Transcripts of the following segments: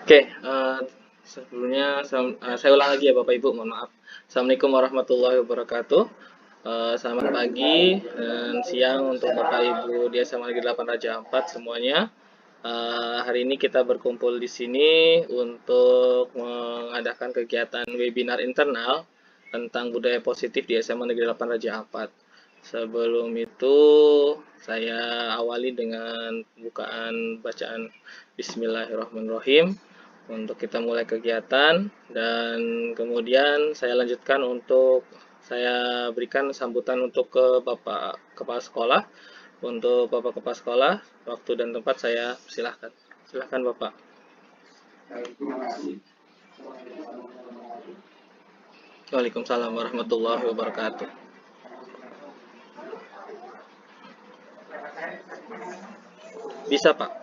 Oke, sebelumnya saya ulang lagi ya Bapak Ibu, mohon maaf. Assalamualaikum warahmatullahi wabarakatuh. Selamat pagi dan siang untuk Bapak Ibu di SMA Negeri 8 Raja Ampat semuanya. Hari ini kita berkumpul di sini untuk mengadakan kegiatan webinar internal tentang budaya positif di SMA Negeri 8 Raja Ampat. Sebelum itu, saya awali dengan bukaan bacaan Bismillahirrahmanirrahim untuk kita mulai kegiatan, dan kemudian saya lanjutkan untuk saya berikan sambutan untuk ke Bapak Kepala Sekolah. Untuk Bapak Kepala Sekolah, waktu dan tempat saya silahkan. Silahkan Bapak. Waalaikumsalam warahmatullahi wabarakatuh. Bisa Pak?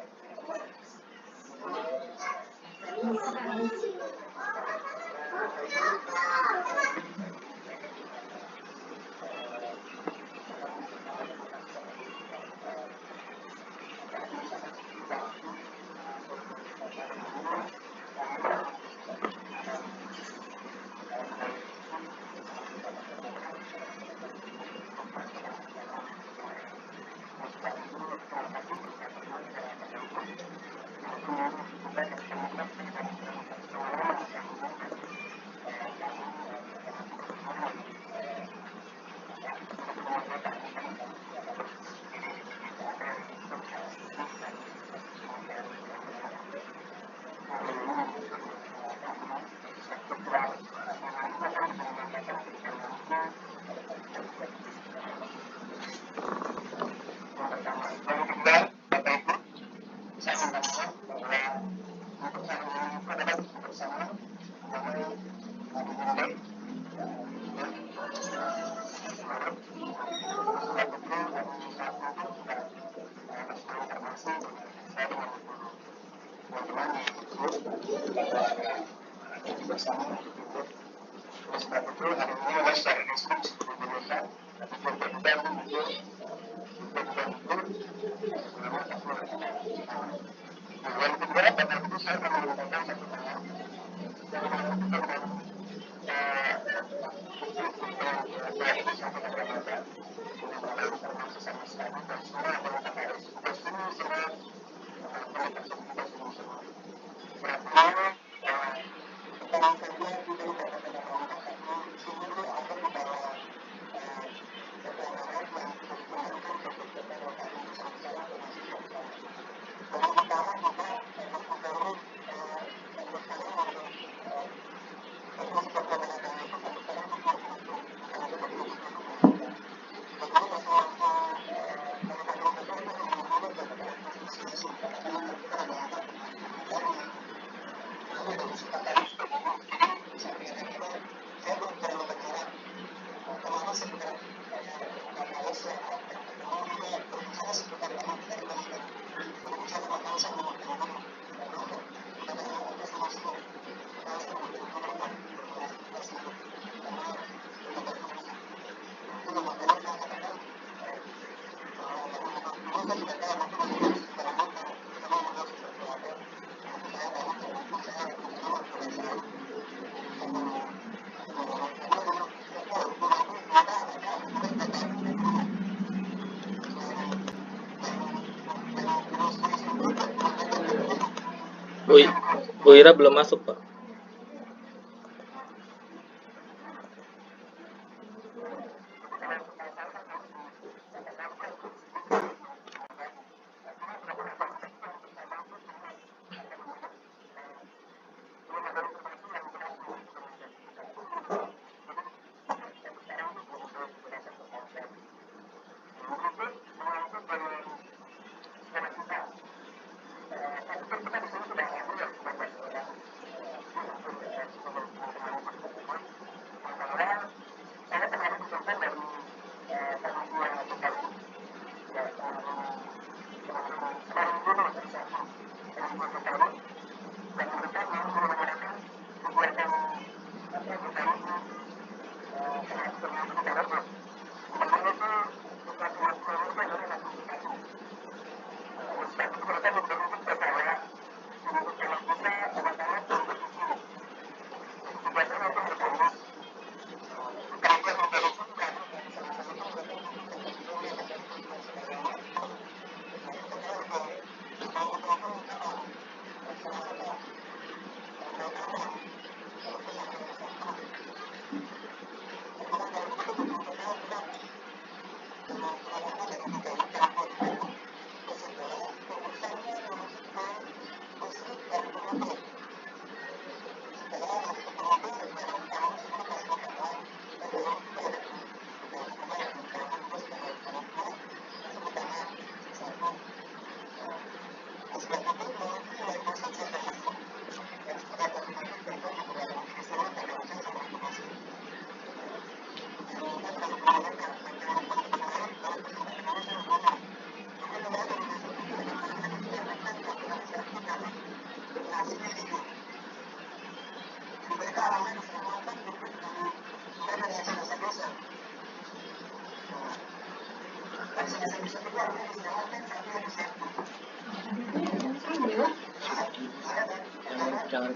Bu Ira belum masuk Pak.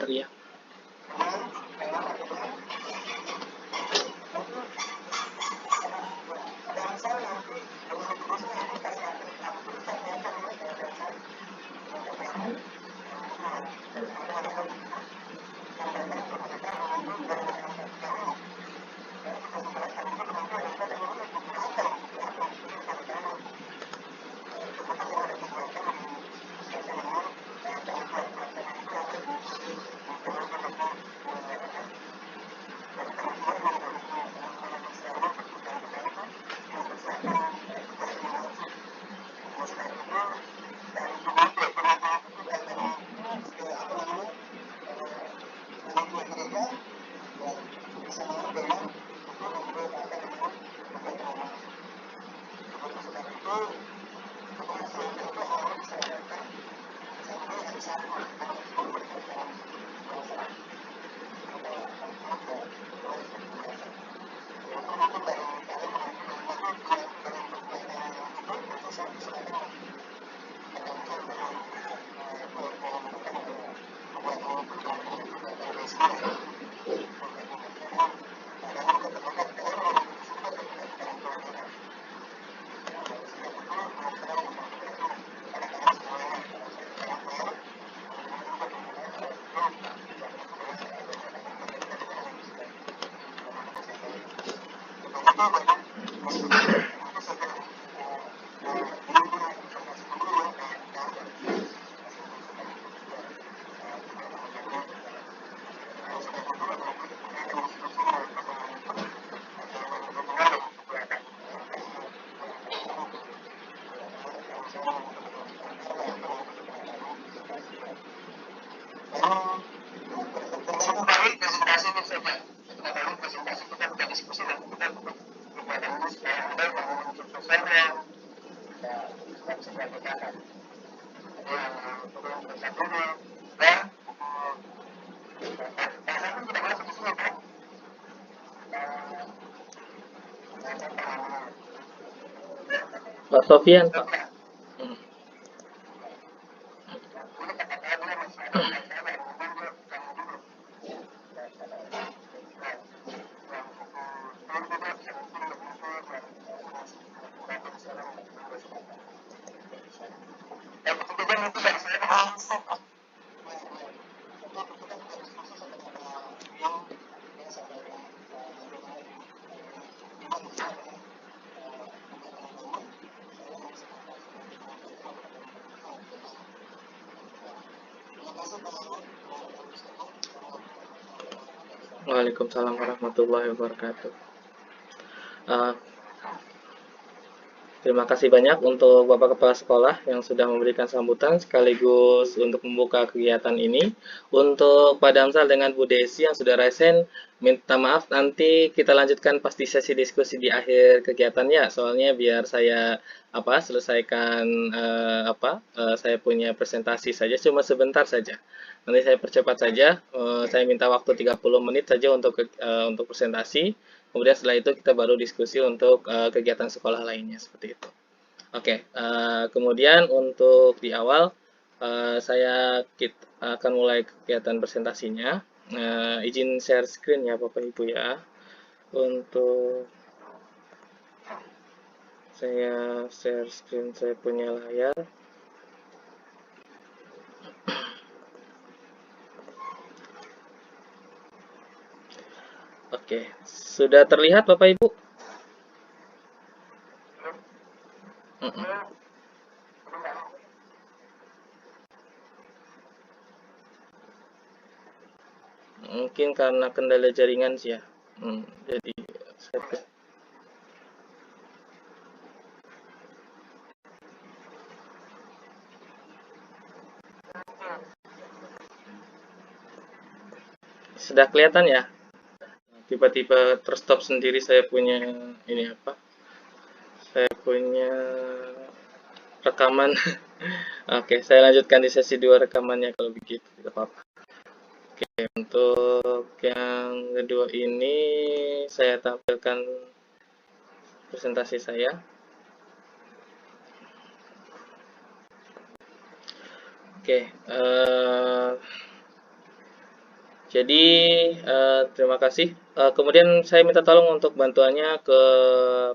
sebentar ya. Pak Sofian, Pak. Hmm. Waalaikumsalam warahmatullahi wabarakatuh. Uh, Terima kasih banyak untuk Bapak Kepala Sekolah yang sudah memberikan sambutan sekaligus untuk membuka kegiatan ini. Untuk Pak Damsal dengan Bu Desi yang sudah resen, minta maaf nanti kita lanjutkan pasti sesi diskusi di akhir kegiatannya. Soalnya biar saya selesaikan saya punya presentasi saja cuma sebentar saja. Nanti saya percepat saja. Saya minta waktu 30 menit saja untuk presentasi. Kemudian setelah itu kita baru diskusi untuk kegiatan sekolah lainnya seperti itu. Oke, kemudian untuk di awal kita akan mulai kegiatan presentasinya. Izin share screen ya Bapak Ibu ya. Untuk saya share screen saya punya layar. Oke, sudah terlihat Bapak Ibu? Mungkin karena kendala jaringan sih ya. Jadi saya sudah kelihatan ya? Tiba-tiba terstop sendiri saya punya saya punya rekaman. Oke, saya lanjutkan di sesi 2 rekamannya kalau begitu, tidak apa-apa. Oke, untuk yang kedua ini saya tampilkan presentasi saya. Oke, Jadi terima kasih. Kemudian saya minta tolong untuk bantuannya ke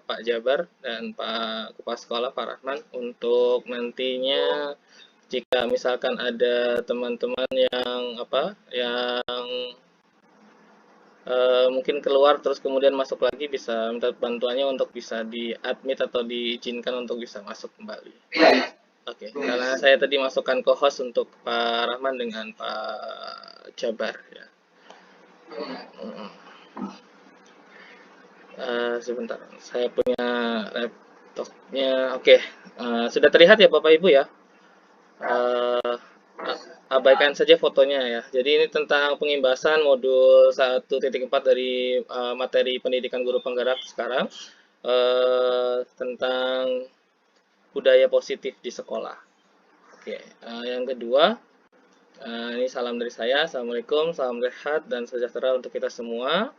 Pak Jabar dan Pak Kepala Sekolah Pak Rahman untuk nantinya jika misalkan ada teman-teman yang mungkin keluar terus kemudian masuk lagi bisa minta bantuannya untuk bisa di-admit atau diizinkan untuk bisa masuk kembali. Oke, karena saya tadi masukkan ke host untuk Pak Rahman dengan Pak Jabar ya. Sebentar, saya punya laptopnya. Oke, sudah terlihat ya Bapak Ibu ya. Eh, Abaikan saja fotonya ya. Jadi ini tentang pengimbasan modul 1.4 dari materi pendidikan guru penggerak sekarang, tentang budaya positif di sekolah. Oke, yang kedua, ini salam dari saya. Assalamualaikum, salam sehat dan sejahtera untuk kita semua.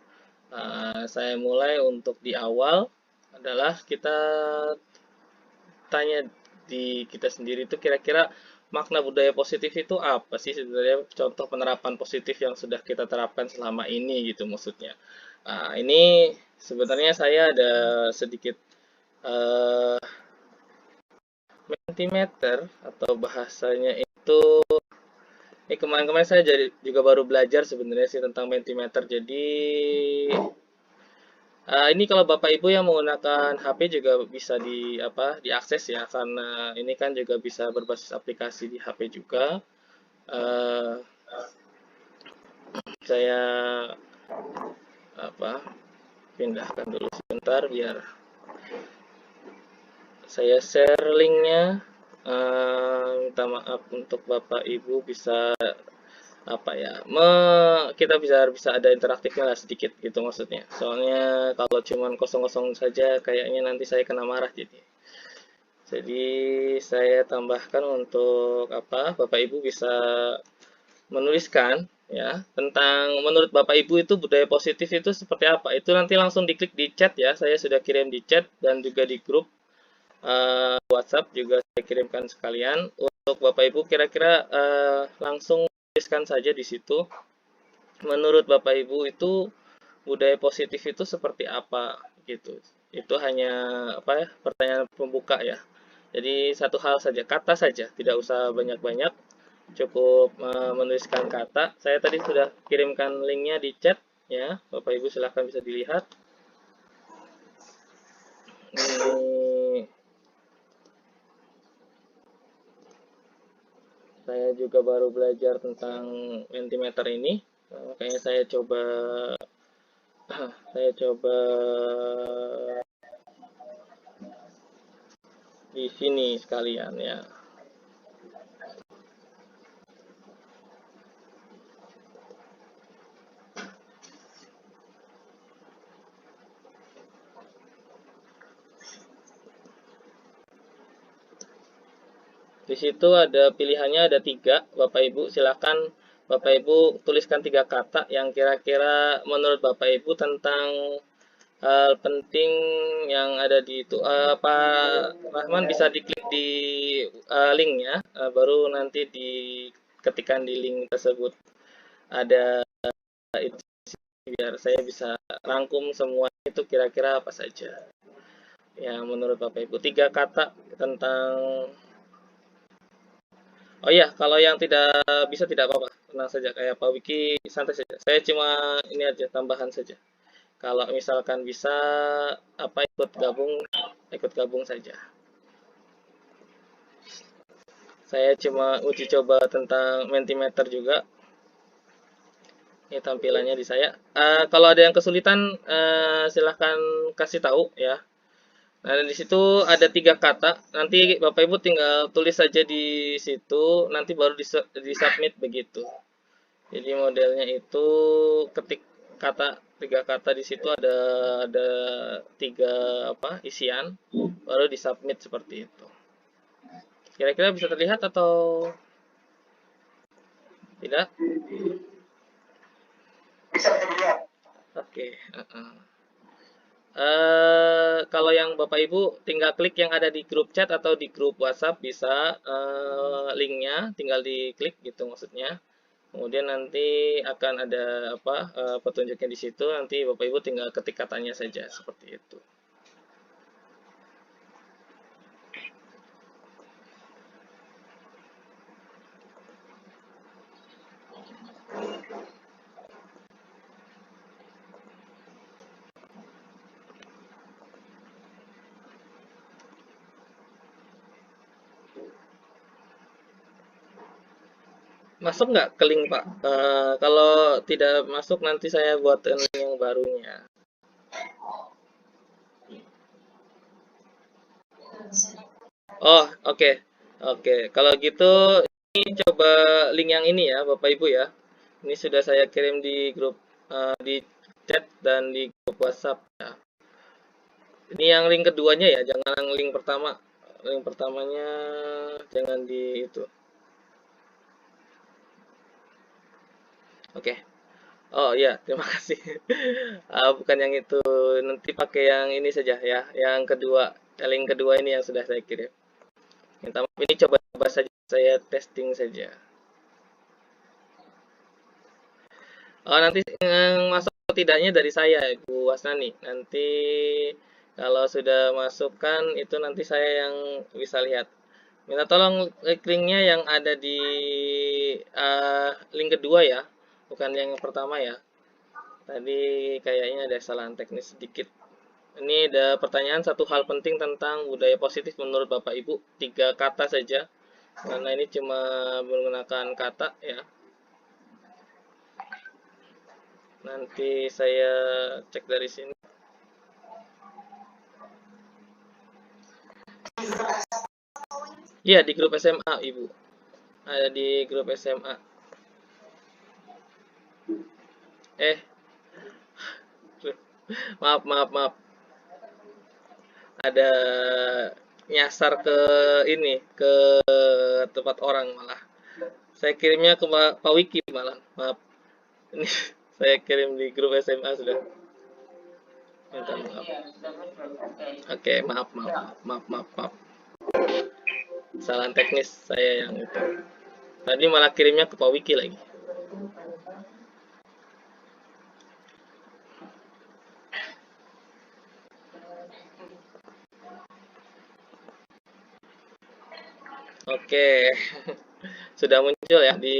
Saya mulai untuk di awal adalah kita tanya di kita sendiri itu kira-kira makna budaya positif itu apa sih sebenarnya, contoh penerapan positif yang sudah kita terapkan selama ini gitu maksudnya. Ini sebenarnya saya ada sedikit uh, mentimeter atau bahasanya itu. Kemarin-kemarin saya juga baru belajar sebenarnya sih tentang mentimeter. Jadi ini kalau Bapak Ibu yang menggunakan HP juga bisa diakses ya, karena ini kan juga bisa berbasis aplikasi di HP juga. Uh, saya pindahkan dulu sebentar biar saya share linknya. Minta maaf untuk Bapak Ibu bisa kita bisa ada interaktifnya lah sedikit gitu maksudnya. Soalnya kalau cuman kosong-kosong saja kayaknya nanti saya kena marah jadi saya tambahkan untuk Bapak Ibu bisa menuliskan ya tentang menurut Bapak Ibu itu budaya positif itu seperti apa. Itu nanti langsung diklik di chat ya. Saya sudah kirim di chat dan juga di grup WhatsApp juga saya kirimkan sekalian untuk Bapak Ibu kira-kira langsung tuliskan saja di situ. Menurut Bapak Ibu itu budaya positif itu seperti apa gitu. Itu hanya pertanyaan pembuka ya. Jadi satu hal saja, kata saja, tidak usah banyak-banyak. Cukup menuliskan kata. Saya tadi sudah kirimkan linknya di chat ya. Bapak Ibu silahkan bisa dilihat. Ini saya juga baru belajar tentang mentimeter ini. Makanya saya coba di sini sekalian ya. Di situ ada pilihannya ada 3. Bapak Ibu silakan Bapak Ibu tuliskan 3 kata yang kira-kira menurut Bapak Ibu tentang hal penting yang ada di itu. Pak Rahman bisa diklik di linknya, baru nanti diketikkan di link tersebut ada itu biar saya bisa rangkum semua itu kira-kira apa saja. Ya menurut Bapak Ibu 3 kata tentang. Oh iya, kalau yang tidak bisa tidak apa-apa, tenang saja kayak Pak Wiki santai saja. Saya cuma ini aja tambahan saja. Kalau misalkan bisa ikut gabung saja. Saya cuma uji coba tentang mentimeter juga. Ini tampilannya di saya. Kalau ada yang kesulitan silahkan kasih tahu ya. Nah, di situ ada 3 kata. Nanti Bapak Ibu tinggal tulis saja di situ, nanti baru di-submit begitu. Jadi modelnya itu ketik 3 kata di situ ada 3 isian, baru di-submit seperti itu. Kira-kira bisa terlihat atau tidak? Bisa terlihat. Oke. Kalau yang Bapak Ibu tinggal klik yang ada di grup chat atau di grup WhatsApp bisa linknya tinggal diklik gitu maksudnya. Kemudian nanti akan ada petunjuknya di situ. Nanti Bapak Ibu tinggal ketik katanya saja seperti itu. Masuk nggak ke link Pak? Kalau tidak masuk nanti saya buat link yang barunya. Oh, oke. Oke, kalau gitu ini coba link yang ini ya, Bapak Ibu ya. Ini sudah saya kirim di grup di chat dan di grup WhatsApp ya. Ini yang link keduanya ya, jangan link pertama. Link pertamanya jangan di itu. Oke. Oh iya, terima kasih. Bukan yang itu, nanti pakai yang ini saja ya, yang kedua, link kedua ini yang sudah saya kirim. Minta maaf, ini coba saja, saya testing saja. Oh, nanti masuk tidaknya dari saya, Ibu Wasnani. Nanti kalau sudah masukkan itu nanti saya yang bisa lihat. Minta tolong linknya yang ada di link kedua ya, bukan yang pertama ya. Tadi kayaknya ada kesalahan teknis sedikit. Ini ada pertanyaan satu hal penting tentang budaya positif menurut Bapak Ibu. 3 kata saja, karena ini cuma menggunakan kata ya. Nanti saya cek dari sini. Iya, di grup SMA, Ibu. Ada di grup SMA. Maaf. Ada nyasar ke ini, ke tempat orang malah. Saya kirimnya ke Pak Wiki malah. Maaf. Ini saya kirim di grup SMA sudah. Minta maaf. Oke, maaf. Kesalahan teknis saya yang itu. Tadi malah kirimnya ke Pak Wiki lagi. Oke. Sudah muncul ya di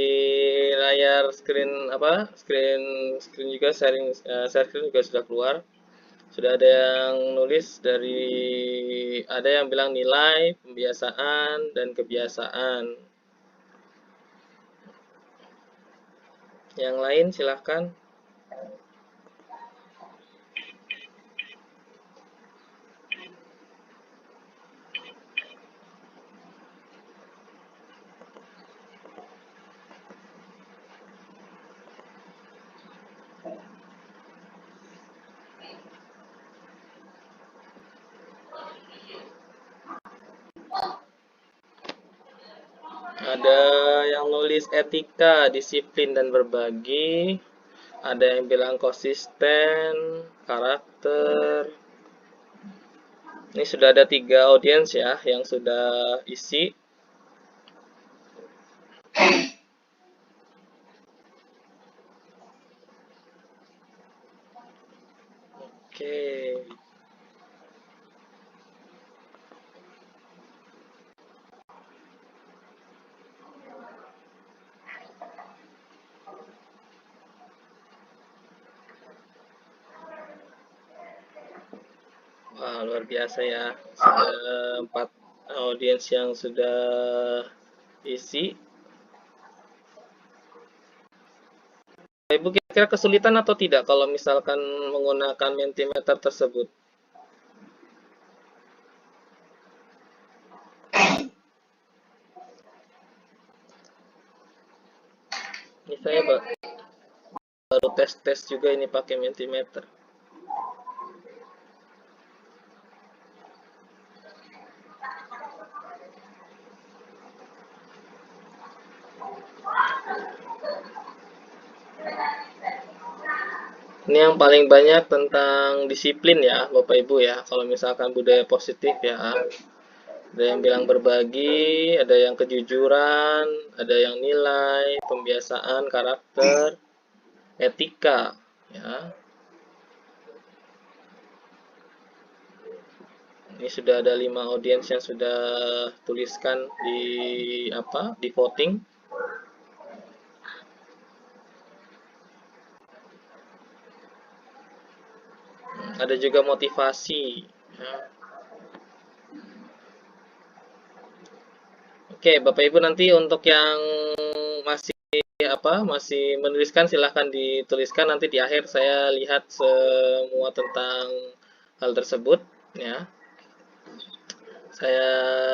layar screen screen juga share screen juga sudah keluar. Sudah ada yang nulis ada yang bilang nilai, pembiasaan, dan kebiasaan. Yang lain silahkan. Ada yang nulis etika, disiplin, dan berbagi. Ada yang bilang konsisten, karakter. Ini sudah ada 3 audiens ya yang sudah isi. Oke. Wah, luar biasa ya. Sudah 4 audiens yang sudah isi. Ibu kira-kira kesulitan atau tidak kalau misalkan menggunakan Mentimeter tersebut? Ini saya baru tes juga ini pakai Mentimeter. Ini yang paling banyak tentang disiplin ya, Bapak Ibu ya. Kalau misalkan budaya positif ya. Ada yang bilang berbagi, ada yang kejujuran, ada yang nilai, pembiasaan, karakter, etika, ya. Ini sudah ada 5 audiens yang sudah tuliskan di voting. Ada juga motivasi, ya. Oke, Bapak Ibu, nanti untuk yang masih menuliskan, silahkan dituliskan, nanti di akhir saya lihat semua tentang hal tersebut, ya. Saya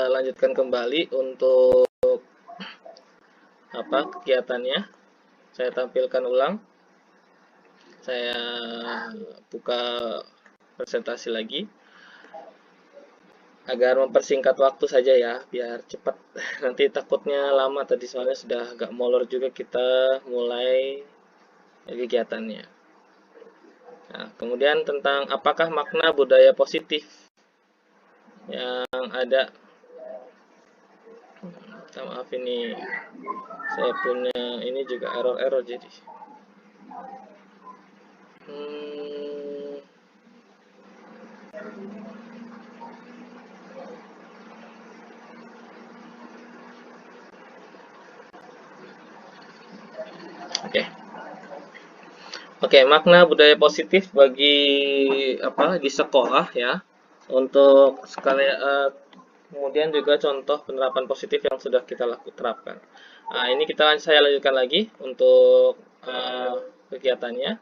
lanjutkan kembali untuk kegiatannya. Saya tampilkan ulang. Saya buka presentasi lagi agar mempersingkat waktu saja ya, biar cepat. Nanti takutnya lama tadi, soalnya sudah agak molor juga kita mulai kegiatannya. Nah, kemudian tentang apakah makna budaya positif yang ada. Maaf, ini saya punya ini juga error jadi. Oke, makna budaya positif bagi di sekolah ya. Untuk sekali kemudian juga contoh penerapan positif yang sudah kita terapkan. Nah, ini saya lanjutkan lagi untuk kegiatannya.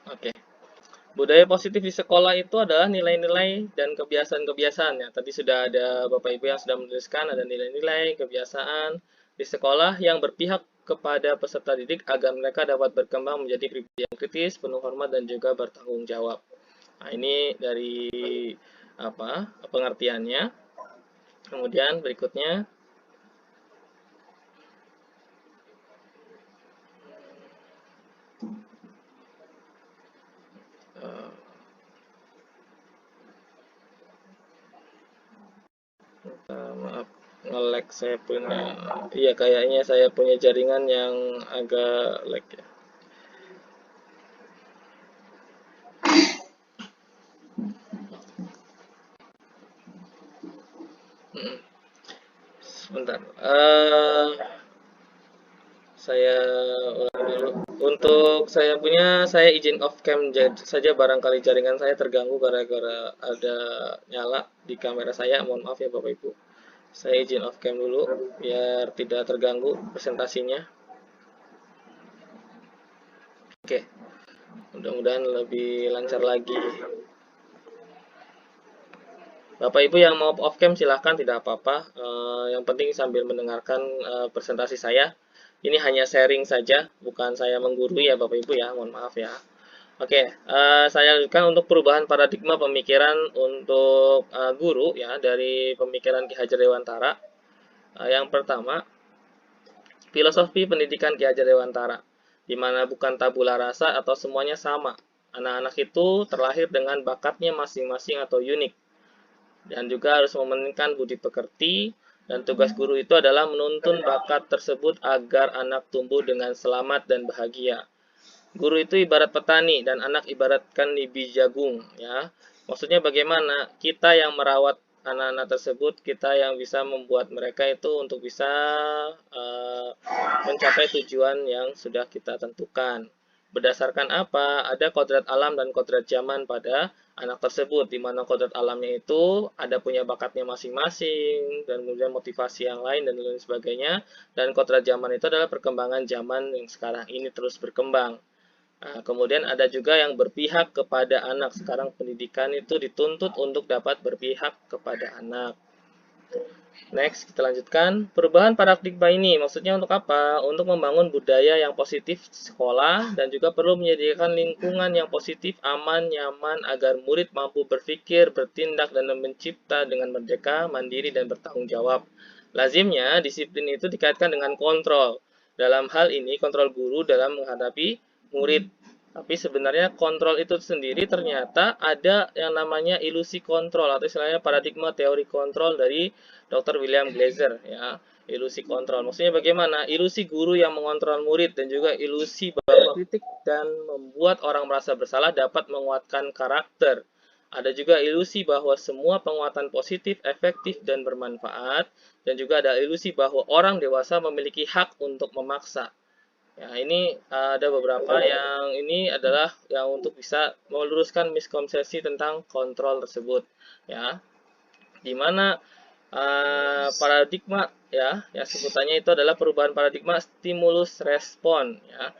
Oke. Budaya positif di sekolah itu adalah nilai-nilai dan kebiasaan-kebiasaan ya. Tadi sudah ada Bapak Ibu yang sudah menuliskan, ada nilai-nilai, kebiasaan di sekolah yang berpihak kepada peserta didik agar mereka dapat berkembang menjadi pribadi yang kritis, penuh hormat, dan juga bertanggung jawab. Nah, ini dari pengertiannya. Kemudian berikutnya, maaf, nge-lag saya punya. Iya, kayaknya saya punya jaringan yang agak lag ya. Sebentar. Saya ulang dulu. Untuk saya izin off cam saja, barangkali jaringan saya terganggu gara-gara ada nyala di kamera saya. Mohon maaf ya Bapak Ibu. Saya izin off cam dulu biar tidak terganggu presentasinya. Oke. Mudah-mudahan lebih lancar lagi. Bapak Ibu yang mau off cam silahkan, tidak apa-apa. Yang penting sambil mendengarkan presentasi saya. Ini hanya sharing saja, bukan saya menggurui ya Bapak Ibu ya, mohon maaf ya. Oke, saya lanjutkan untuk perubahan paradigma pemikiran untuk guru ya, dari pemikiran Ki Hajar Dewantara. Yang pertama, filosofi pendidikan Ki Hajar Dewantara, di mana bukan tabula rasa atau semuanya sama. Anak-anak itu terlahir dengan bakatnya masing-masing atau unik, dan juga harus mementingkan budi pekerti, dan tugas guru itu adalah menuntun bakat tersebut agar anak tumbuh dengan selamat dan bahagia. Guru itu ibarat petani dan anak ibaratkan biji jagung ya. Maksudnya bagaimana kita yang merawat anak-anak tersebut, kita yang bisa membuat mereka itu untuk bisa mencapai tujuan yang sudah kita tentukan. Berdasarkan apa? Ada kodrat alam dan kodrat zaman pada anak tersebut, di mana kodrat alamnya itu ada punya bakatnya masing-masing, dan kemudian motivasi yang lain dan lain sebagainya. Dan kodrat zaman itu adalah perkembangan zaman yang sekarang ini terus berkembang. Nah, kemudian ada juga yang berpihak kepada anak. Sekarang pendidikan itu dituntut untuk dapat berpihak kepada anak. Next, kita lanjutkan. Perubahan paradigma ini maksudnya untuk apa? Untuk membangun budaya yang positif di sekolah, dan juga perlu menyediakan lingkungan yang positif, aman, nyaman, agar murid mampu berpikir, bertindak, dan mencipta dengan merdeka, mandiri, dan bertanggung jawab. Lazimnya, disiplin itu dikaitkan dengan kontrol. Dalam hal ini, kontrol guru dalam menghadapi murid. Tapi sebenarnya kontrol itu sendiri ternyata ada yang namanya ilusi kontrol atau istilahnya paradigma teori kontrol dari Dr. William Glasser, ya. Ilusi kontrol. Maksudnya bagaimana? Ilusi guru yang mengontrol murid dan juga ilusi bahwa kritik dan membuat orang merasa bersalah dapat menguatkan karakter. Ada juga ilusi bahwa semua penguatan positif, efektif, dan bermanfaat. Dan juga ada ilusi bahwa orang dewasa memiliki hak untuk memaksa. Ya, ini ada beberapa yang ini adalah yang untuk bisa meluruskan miskonsepsi tentang kontrol tersebut. Ya, di mana paradigma ya sebutannya itu adalah perubahan paradigma stimulus respon, ya.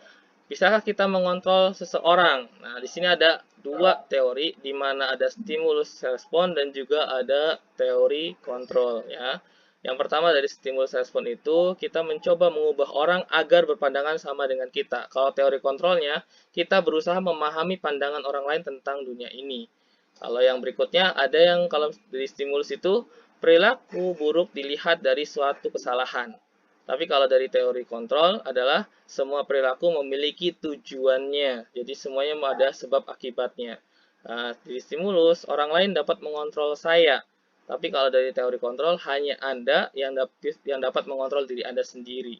Bisakah kita mengontrol seseorang? Nah, di sini ada dua teori di mana ada stimulus respon dan juga ada teori kontrol, ya. Yang pertama dari stimulus respon itu kita mencoba mengubah orang agar berpandangan sama dengan kita. Kalau teori kontrolnya, kita berusaha memahami pandangan orang lain tentang dunia ini. Kalau yang berikutnya ada yang kalau dari stimulus itu perilaku buruk dilihat dari suatu kesalahan. Tapi kalau dari teori kontrol adalah semua perilaku memiliki tujuannya. Jadi semuanya ada sebab akibatnya. Nah, di stimulus orang lain dapat mengontrol saya. Tapi kalau dari teori kontrol hanya Anda yang dapat mengontrol diri Anda sendiri.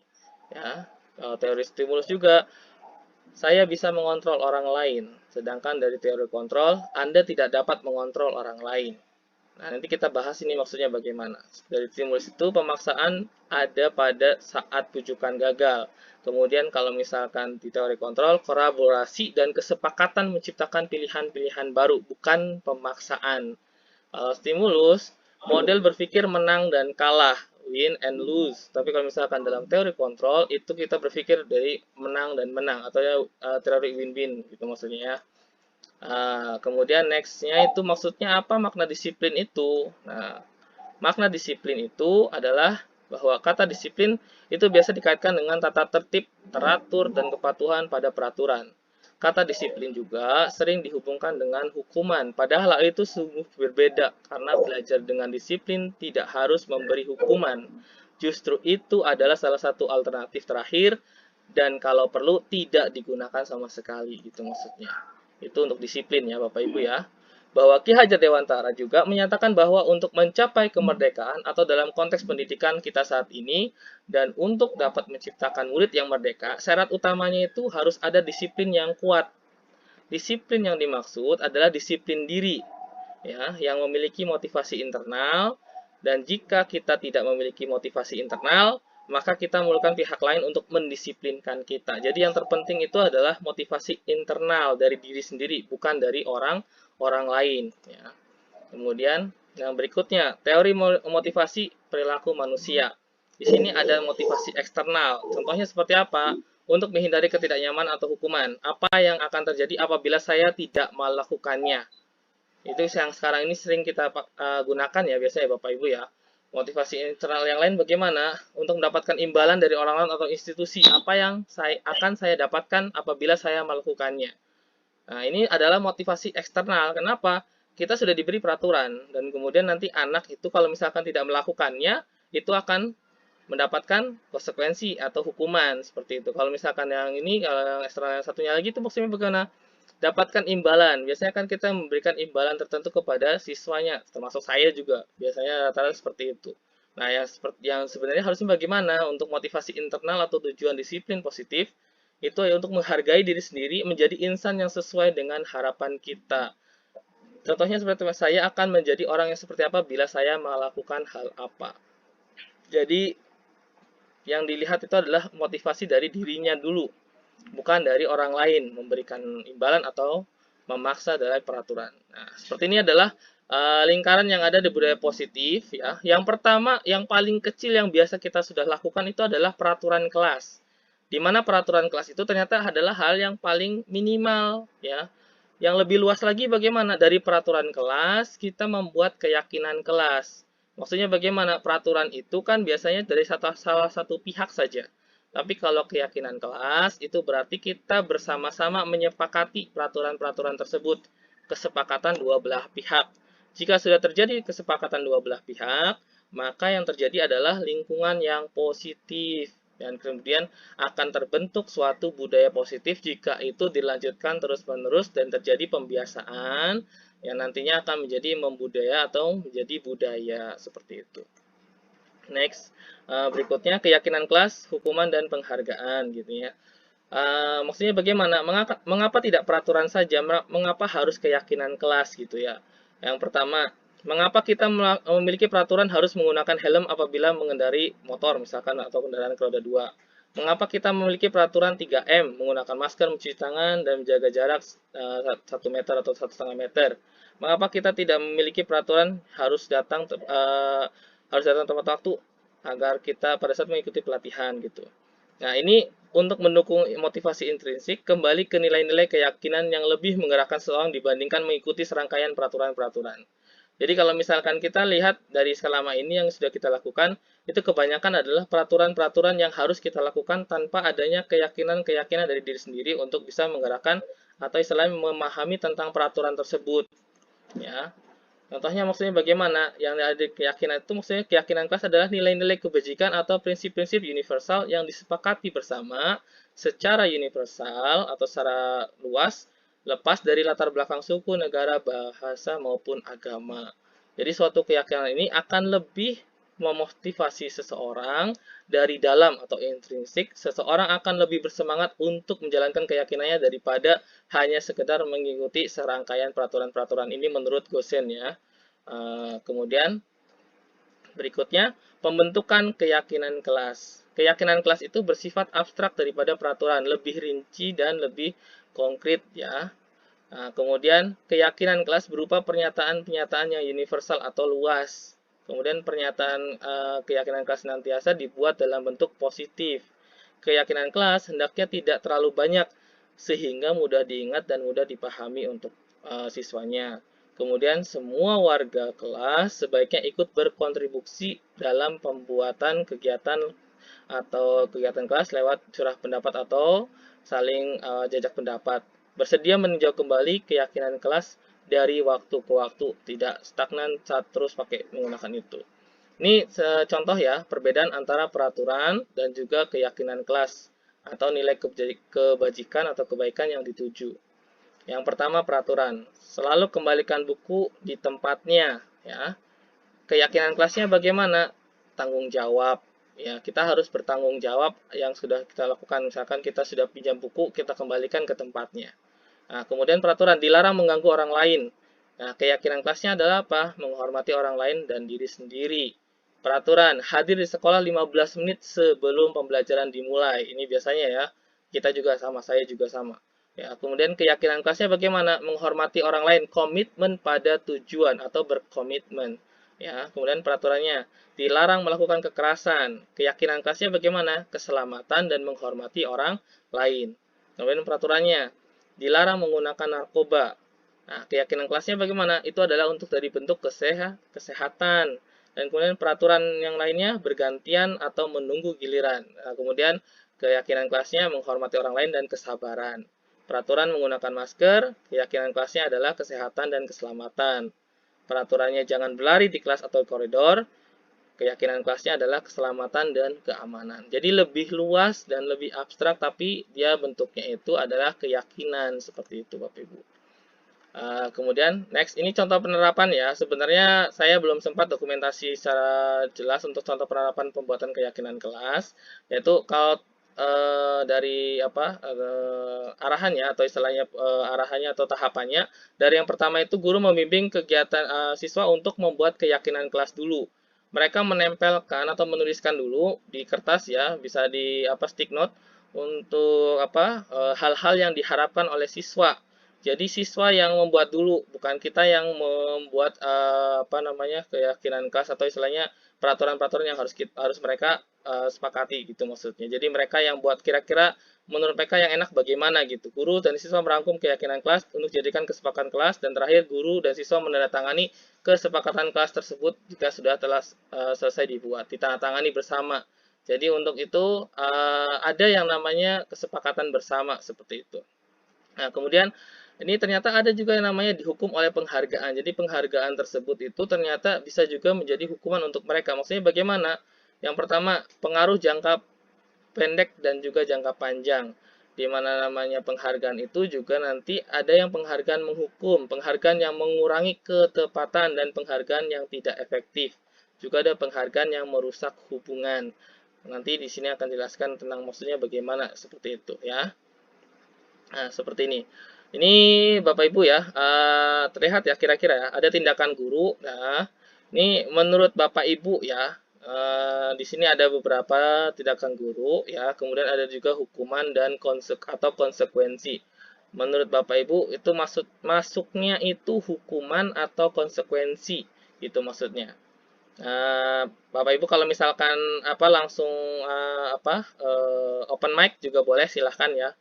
Ya. Kalau teori stimulus juga saya bisa mengontrol orang lain. Sedangkan dari teori kontrol Anda tidak dapat mengontrol orang lain. Nah, nanti kita bahas ini maksudnya bagaimana. Dari stimulus itu pemaksaan ada pada saat tujukan gagal. Kemudian kalau misalkan di teori kontrol, kolaborasi dan kesepakatan menciptakan pilihan-pilihan baru, bukan pemaksaan. Kalau stimulus, model berpikir menang dan kalah, win and lose. Tapi kalau misalkan dalam teori kontrol, itu kita berpikir dari menang dan menang, atau ya teori win-win, gitu maksudnya ya. Kemudian next-nya itu maksudnya apa makna disiplin itu? Nah, makna disiplin itu adalah bahwa kata disiplin itu biasa dikaitkan dengan tata tertib, teratur, dan kepatuhan pada peraturan. Kata disiplin juga sering dihubungkan dengan hukuman, padahal hal itu sungguh berbeda karena belajar dengan disiplin tidak harus memberi hukuman. Justru itu adalah salah satu alternatif terakhir dan kalau perlu tidak digunakan sama sekali, gitu maksudnya. Itu untuk disiplin ya Bapak Ibu ya. Bahwa Ki Hajar Dewantara juga menyatakan bahwa untuk mencapai kemerdekaan atau dalam konteks pendidikan kita saat ini dan untuk dapat menciptakan murid yang merdeka, syarat utamanya itu harus ada disiplin yang kuat. Disiplin yang dimaksud adalah disiplin diri ya, yang memiliki motivasi internal dan jika kita tidak memiliki motivasi internal, maka kita memerlukan pihak lain untuk mendisiplinkan kita. Jadi yang terpenting itu adalah motivasi internal dari diri sendiri, bukan dari orang lain. Ya. Kemudian yang berikutnya, teori motivasi perilaku manusia. Di sini ada motivasi eksternal. Contohnya seperti apa? Untuk menghindari ketidaknyamanan atau hukuman. Apa yang akan terjadi apabila saya tidak melakukannya? Itu yang sekarang ini sering kita gunakan ya biasanya Bapak Ibu ya. Motivasi internal yang lain bagaimana? Untuk mendapatkan imbalan dari orang lain atau institusi. Apa yang akan saya dapatkan apabila saya melakukannya? Nah, ini adalah motivasi eksternal. Kenapa? Kita sudah diberi peraturan. Dan kemudian nanti anak itu kalau misalkan tidak melakukannya, itu akan mendapatkan konsekuensi atau hukuman. Seperti itu. Kalau misalkan yang ini, kalau yang eksternal yang satunya lagi itu maksudnya bagaimana? Dapatkan imbalan. Biasanya kan kita memberikan imbalan tertentu kepada siswanya, termasuk saya juga. Biasanya rata-rata seperti itu. Nah, yang sebenarnya harusnya bagaimana untuk motivasi internal atau tujuan disiplin positif, itu ya untuk menghargai diri sendiri, menjadi insan yang sesuai dengan harapan kita. Contohnya seperti saya akan menjadi orang yang seperti apa bila saya melakukan hal apa. Jadi, yang dilihat itu adalah motivasi dari dirinya dulu, bukan dari orang lain memberikan imbalan atau memaksa dalam peraturan. Nah, seperti ini adalah lingkaran yang ada di budaya positif ya. Yang pertama, yang paling kecil yang biasa kita sudah lakukan itu adalah peraturan kelas. Di mana peraturan kelas itu ternyata adalah hal yang paling minimal ya. Yang lebih luas lagi bagaimana? Dari peraturan kelas kita membuat keyakinan kelas. Maksudnya bagaimana? Peraturan itu kan biasanya dari salah satu pihak saja. Tapi kalau keyakinan kelas, itu berarti kita bersama-sama menyepakati peraturan-peraturan tersebut. Kesepakatan dua belah pihak. Jika sudah terjadi kesepakatan dua belah pihak, maka yang terjadi adalah lingkungan yang positif. Dan kemudian akan terbentuk suatu budaya positif jika itu dilanjutkan terus-menerus dan terjadi pembiasaan yang nantinya akan menjadi membudaya atau menjadi budaya seperti itu. Next, berikutnya keyakinan kelas, hukuman dan penghargaan gitu ya. Maksudnya bagaimana? Mengapa tidak peraturan saja? Mengapa harus keyakinan kelas gitu ya? Yang pertama, mengapa kita memiliki peraturan harus menggunakan helm apabila mengendari motor misalkan atau kendaraan roda 2? Mengapa kita memiliki peraturan 3M, menggunakan masker, mencuci tangan, dan menjaga jarak 1 meter atau 1,5 meter? Mengapa kita tidak memiliki peraturan harus datang tepat waktu agar kita pada saat mengikuti pelatihan gitu? Nah, ini untuk mendukung motivasi intrinsik, kembali ke nilai-nilai keyakinan yang lebih menggerakkan seseorang dibandingkan mengikuti serangkaian peraturan-peraturan. Jadi kalau misalkan kita lihat dari selama ini yang sudah kita lakukan, itu kebanyakan adalah peraturan-peraturan yang harus kita lakukan tanpa adanya keyakinan-keyakinan dari diri sendiri untuk bisa menggerakkan atau istilahnya memahami tentang peraturan tersebut. Ya, contohnya maksudnya bagaimana? Yang ada keyakinan itu maksudnya keyakinan kelas adalah nilai-nilai kebajikan atau prinsip-prinsip universal yang disepakati bersama secara universal atau secara luas, lepas dari latar belakang suku, negara, bahasa, maupun agama. Jadi suatu keyakinan ini akan lebih memotivasi seseorang dari dalam atau intrinsik. Seseorang akan lebih bersemangat untuk menjalankan keyakinannya daripada hanya sekedar mengikuti serangkaian peraturan-peraturan ini menurut Gosen ya. Kemudian berikutnya pembentukan keyakinan kelas. Keyakinan kelas itu bersifat abstrak daripada peraturan, lebih rinci dan lebih konkret ya. Kemudian keyakinan kelas berupa pernyataan-pernyataan yang universal atau luas. Kemudian pernyataan keyakinan kelas senantiasa dibuat dalam bentuk positif. Keyakinan kelas hendaknya tidak terlalu banyak sehingga mudah diingat dan mudah dipahami untuk siswanya. Kemudian semua warga kelas sebaiknya ikut berkontribusi dalam pembuatan kegiatan atau kegiatan kelas lewat curah pendapat atau saling jajak pendapat. Bersedia meninjau kembali keyakinan kelas dari waktu ke waktu, tidak stagnan saat terus pakai menggunakan itu. Ini contoh ya, perbedaan antara peraturan dan juga keyakinan kelas atau nilai kebajikan atau kebaikan yang dituju. Yang pertama peraturan, selalu kembalikan buku di tempatnya ya. Keyakinan kelasnya bagaimana? Tanggung jawab. Ya, kita harus bertanggung jawab yang sudah kita lakukan. Misalkan kita sudah pinjam buku, kita kembalikan ke tempatnya. Nah, kemudian peraturan dilarang mengganggu orang lain. Nah, keyakinan kelasnya adalah apa? Menghormati orang lain dan diri sendiri. Peraturan hadir di sekolah 15 menit sebelum pembelajaran dimulai. Ini biasanya ya. Kita juga sama, saya juga sama. Ya, kemudian keyakinan kelasnya bagaimana? Menghormati orang lain, komitmen pada tujuan atau berkomitmen. Ya, kemudian peraturannya dilarang melakukan kekerasan. Keyakinan kelasnya bagaimana? Keselamatan dan menghormati orang lain. Kemudian peraturannya dilarang menggunakan narkoba. Nah, keyakinan kelasnya bagaimana? Itu adalah untuk dari bentuk kesehatan. Dan kemudian peraturan yang lainnya bergantian atau menunggu giliran. Nah, kemudian keyakinan kelasnya menghormati orang lain dan kesabaran. Peraturan menggunakan masker, keyakinan kelasnya adalah kesehatan dan keselamatan. Peraturannya jangan berlari di kelas atau koridor, keyakinan kelasnya adalah keselamatan dan keamanan. Jadi lebih luas dan lebih abstrak, tapi dia bentuknya itu adalah keyakinan seperti itu, Bapak Ibu. Kemudian next, ini contoh penerapan ya. Sebenarnya saya belum sempat dokumentasi secara jelas untuk contoh penerapan pembuatan keyakinan kelas, yaitu kalau dari arahannya atau istilahnya arahannya atau tahapannya. Dari yang pertama itu guru membimbing kegiatan siswa untuk membuat keyakinan kelas dulu. Mereka menempelkan atau menuliskan dulu di kertas ya, bisa di stick note untuk hal-hal yang diharapkan oleh siswa. Jadi siswa yang membuat dulu, bukan kita yang membuat keyakinan kelas atau istilahnya peraturan-peraturan yang harus mereka sepakati gitu maksudnya. Jadi mereka yang buat kira-kira menurut mereka yang enak bagaimana gitu. Guru dan siswa merangkum keyakinan kelas untuk dijadikan kesepakatan kelas, dan terakhir guru dan siswa menandatangani kesepakatan kelas tersebut jika sudah telah selesai dibuat, ditandatangani bersama. Jadi untuk itu ada yang namanya kesepakatan bersama seperti itu. Nah, kemudian Ini ternyata ada juga yang namanya dihukum oleh penghargaan. Jadi penghargaan tersebut itu ternyata bisa juga menjadi hukuman untuk mereka. Maksudnya bagaimana? Yang pertama, pengaruh jangka pendek dan juga jangka panjang. Di mana namanya penghargaan itu juga nanti ada yang penghargaan menghukum, penghargaan yang mengurangi ketepatan dan penghargaan yang tidak efektif. Juga ada penghargaan yang merusak hubungan. Nanti di sini akan jelaskan tentang maksudnya bagaimana seperti itu ya. Nah, seperti ini. Ini Bapak Ibu ya, terlihat ya kira-kira ya, ada tindakan guru. Nah, ini menurut Bapak Ibu ya, di sini ada beberapa tindakan guru ya, kemudian ada juga hukuman dan konsekuensi. Menurut Bapak Ibu itu masuknya itu hukuman atau konsekuensi, itu maksudnya. Bapak Ibu kalau misalkan langsung open mic juga boleh, silahkan ya.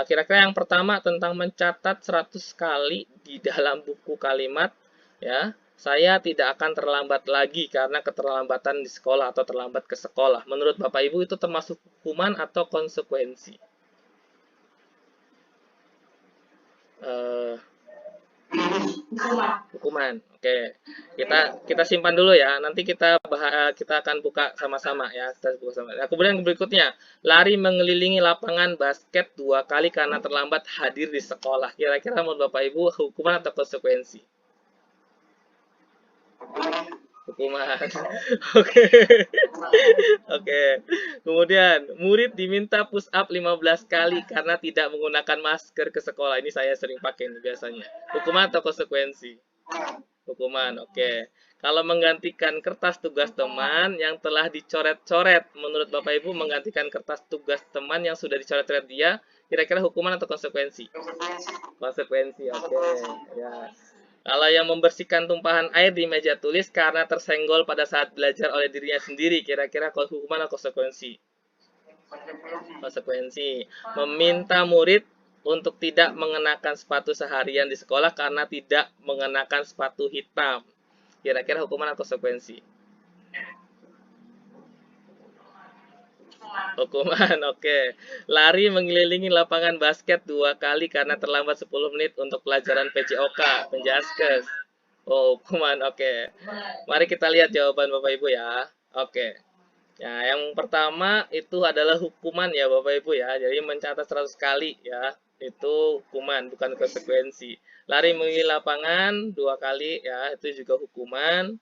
Kira-kira yang pertama tentang mencatat 100 kali di dalam buku kalimat ya. Saya tidak akan terlambat lagi karena keterlambatan di sekolah atau terlambat ke sekolah. Menurut Bapak Ibu itu termasuk hukuman atau konsekuensi? Hukuman. Oke. Kita simpan dulu ya. Nanti kita akan buka sama-sama ya. Nah, kemudian berikutnya, lari mengelilingi lapangan basket 2 kali karena terlambat hadir di sekolah. Kira-kira menurut Bapak Ibu hukuman atau konsekuensi? Hukuman. Oke. Oke. Kemudian, murid diminta push up 15 kali karena tidak menggunakan masker ke sekolah. Ini saya sering pakai nih biasanya. Hukuman atau konsekuensi? Hukuman, oke. Kalau menggantikan kertas tugas teman yang telah dicoret-coret, menurut Bapak Ibu menggantikan kertas tugas teman yang sudah dicoret-coret dia, kira-kira hukuman atau konsekuensi? Konsekuensi, oke. Ya. Kalau yang membersihkan tumpahan air di meja tulis karena tersenggol pada saat belajar oleh dirinya sendiri, kira-kira hukuman atau konsekuensi? Konsekuensi. Meminta murid untuk tidak mengenakan sepatu seharian di sekolah karena tidak mengenakan sepatu hitam. Kira-kira hukuman atau konsekuensi? Hukuman, oke. Lari mengelilingi lapangan basket 2 kali karena terlambat 10 menit untuk pelajaran PJOK, Penjaskes. Oh, hukuman, oke. Mari kita lihat jawaban Bapak Ibu ya. Oke. Ya, yang pertama itu adalah hukuman ya Bapak Ibu ya. Jadi mencatat 100 kali ya. Itu hukuman, bukan konsekuensi. Lari mengelilingi lapangan 2 kali ya, itu juga hukuman.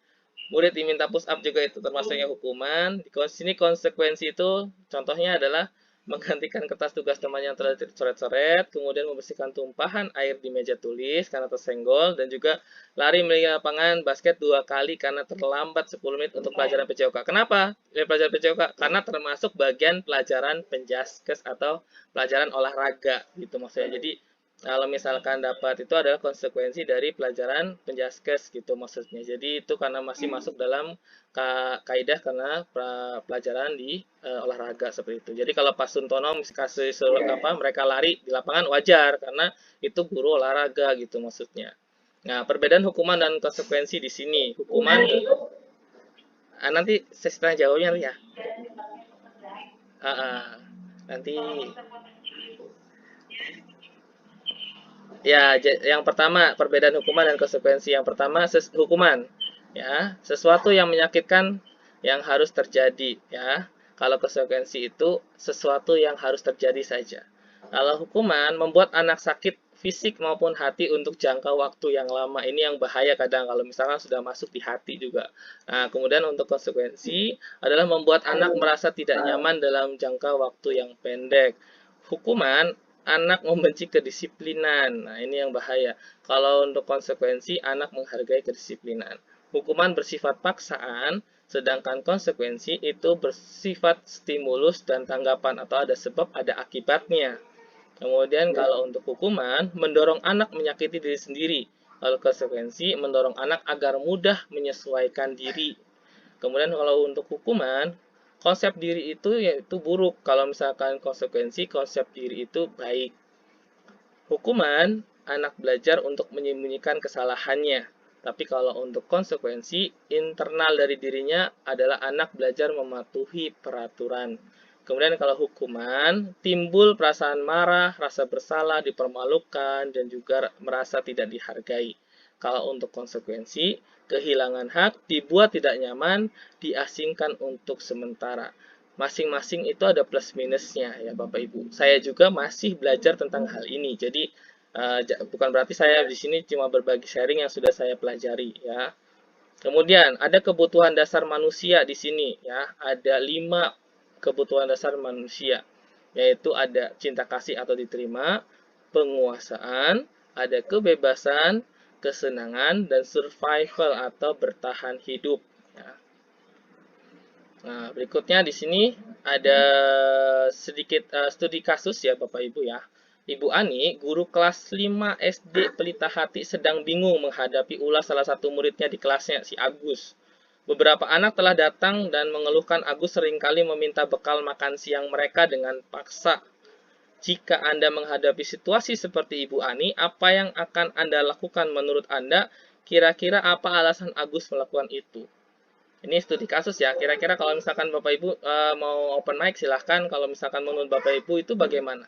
Murid diminta push up juga itu termasuknya hukuman. Di sini konsekuensi itu contohnya adalah menggantikan kertas tugas teman yang telah dicoret-coret, kemudian membersihkan tumpahan air di meja tulis karena tersenggol, dan juga lari melihat lapangan basket 2 kali karena terlambat 10 menit untuk pelajaran PJOK. Kenapa? Pelajaran PJOK karena termasuk bagian pelajaran penjaskes atau pelajaran olahraga gitu maksudnya. Jadi kalau misalkan dapat itu adalah konsekuensi dari pelajaran penjaskes gitu maksudnya. Jadi itu karena masih masuk dalam kaidah karena pelajaran di olahraga seperti itu. Jadi kalau Pak Suntono kasih mereka lari di lapangan wajar karena itu guru olahraga gitu maksudnya. Nah, perbedaan hukuman dan konsekuensi di sini. Hukuman nanti sesi tanya jawabnya ya. Nanti ya, yang pertama perbedaan hukuman dan konsekuensi. Yang pertama hukuman, ya sesuatu yang menyakitkan yang harus terjadi, ya. Kalau konsekuensi itu sesuatu yang harus terjadi saja. Kalau hukuman membuat anak sakit fisik maupun hati untuk jangka waktu yang lama. Ini yang bahaya kadang kalau misalkan sudah masuk di hati juga. Nah, kemudian untuk konsekuensi adalah membuat anak merasa tidak nyaman dalam jangka waktu yang pendek. Hukuman anak membenci kedisiplinan. Nah, ini yang bahaya. Kalau untuk konsekuensi, anak menghargai kedisiplinan. Hukuman bersifat paksaan, sedangkan konsekuensi itu bersifat stimulus dan tanggapan atau ada sebab, ada akibatnya. Kemudian kalau untuk hukuman, mendorong anak menyakiti diri sendiri. Kalau konsekuensi, mendorong anak agar mudah menyesuaikan diri. Kemudian kalau untuk hukuman, konsep diri itu yaitu buruk. Kalau misalkan konsekuensi, konsep diri itu baik. Hukuman, anak belajar untuk menyembunyikan kesalahannya. Tapi kalau untuk konsekuensi, internal dari dirinya adalah anak belajar mematuhi peraturan. Kemudian kalau hukuman, timbul perasaan marah, rasa bersalah, dipermalukan, dan juga merasa tidak dihargai. Kalau untuk konsekuensi, kehilangan hak, dibuat tidak nyaman, diasingkan untuk sementara. Masing-masing itu ada plus minusnya ya Bapak Ibu. Saya juga masih belajar tentang hal ini. Jadi bukan berarti saya di sini cuma berbagi sharing yang sudah saya pelajari ya. Kemudian ada kebutuhan dasar manusia di sini ya. Ada 5 kebutuhan dasar manusia, yaitu ada cinta kasih atau diterima, penguasaan, ada kebebasan, kesenangan, dan survival atau bertahan hidup. Ya. Nah, berikutnya di sini ada sedikit studi kasus ya Bapak Ibu ya. Ibu Ani, guru kelas 5 SD Pelita Hati sedang bingung menghadapi ulah salah satu muridnya di kelasnya, si Agus. Beberapa anak telah datang dan mengeluhkan Agus seringkali meminta bekal makan siang mereka dengan paksa. Jika Anda menghadapi situasi seperti Ibu Ani, apa yang akan Anda lakukan menurut Anda? Kira-kira apa alasan Agus melakukan itu? Ini studi kasus ya. Kira-kira kalau misalkan Bapak Ibu mau open mic, silahkan. Kalau misalkan menurut Bapak Ibu itu bagaimana?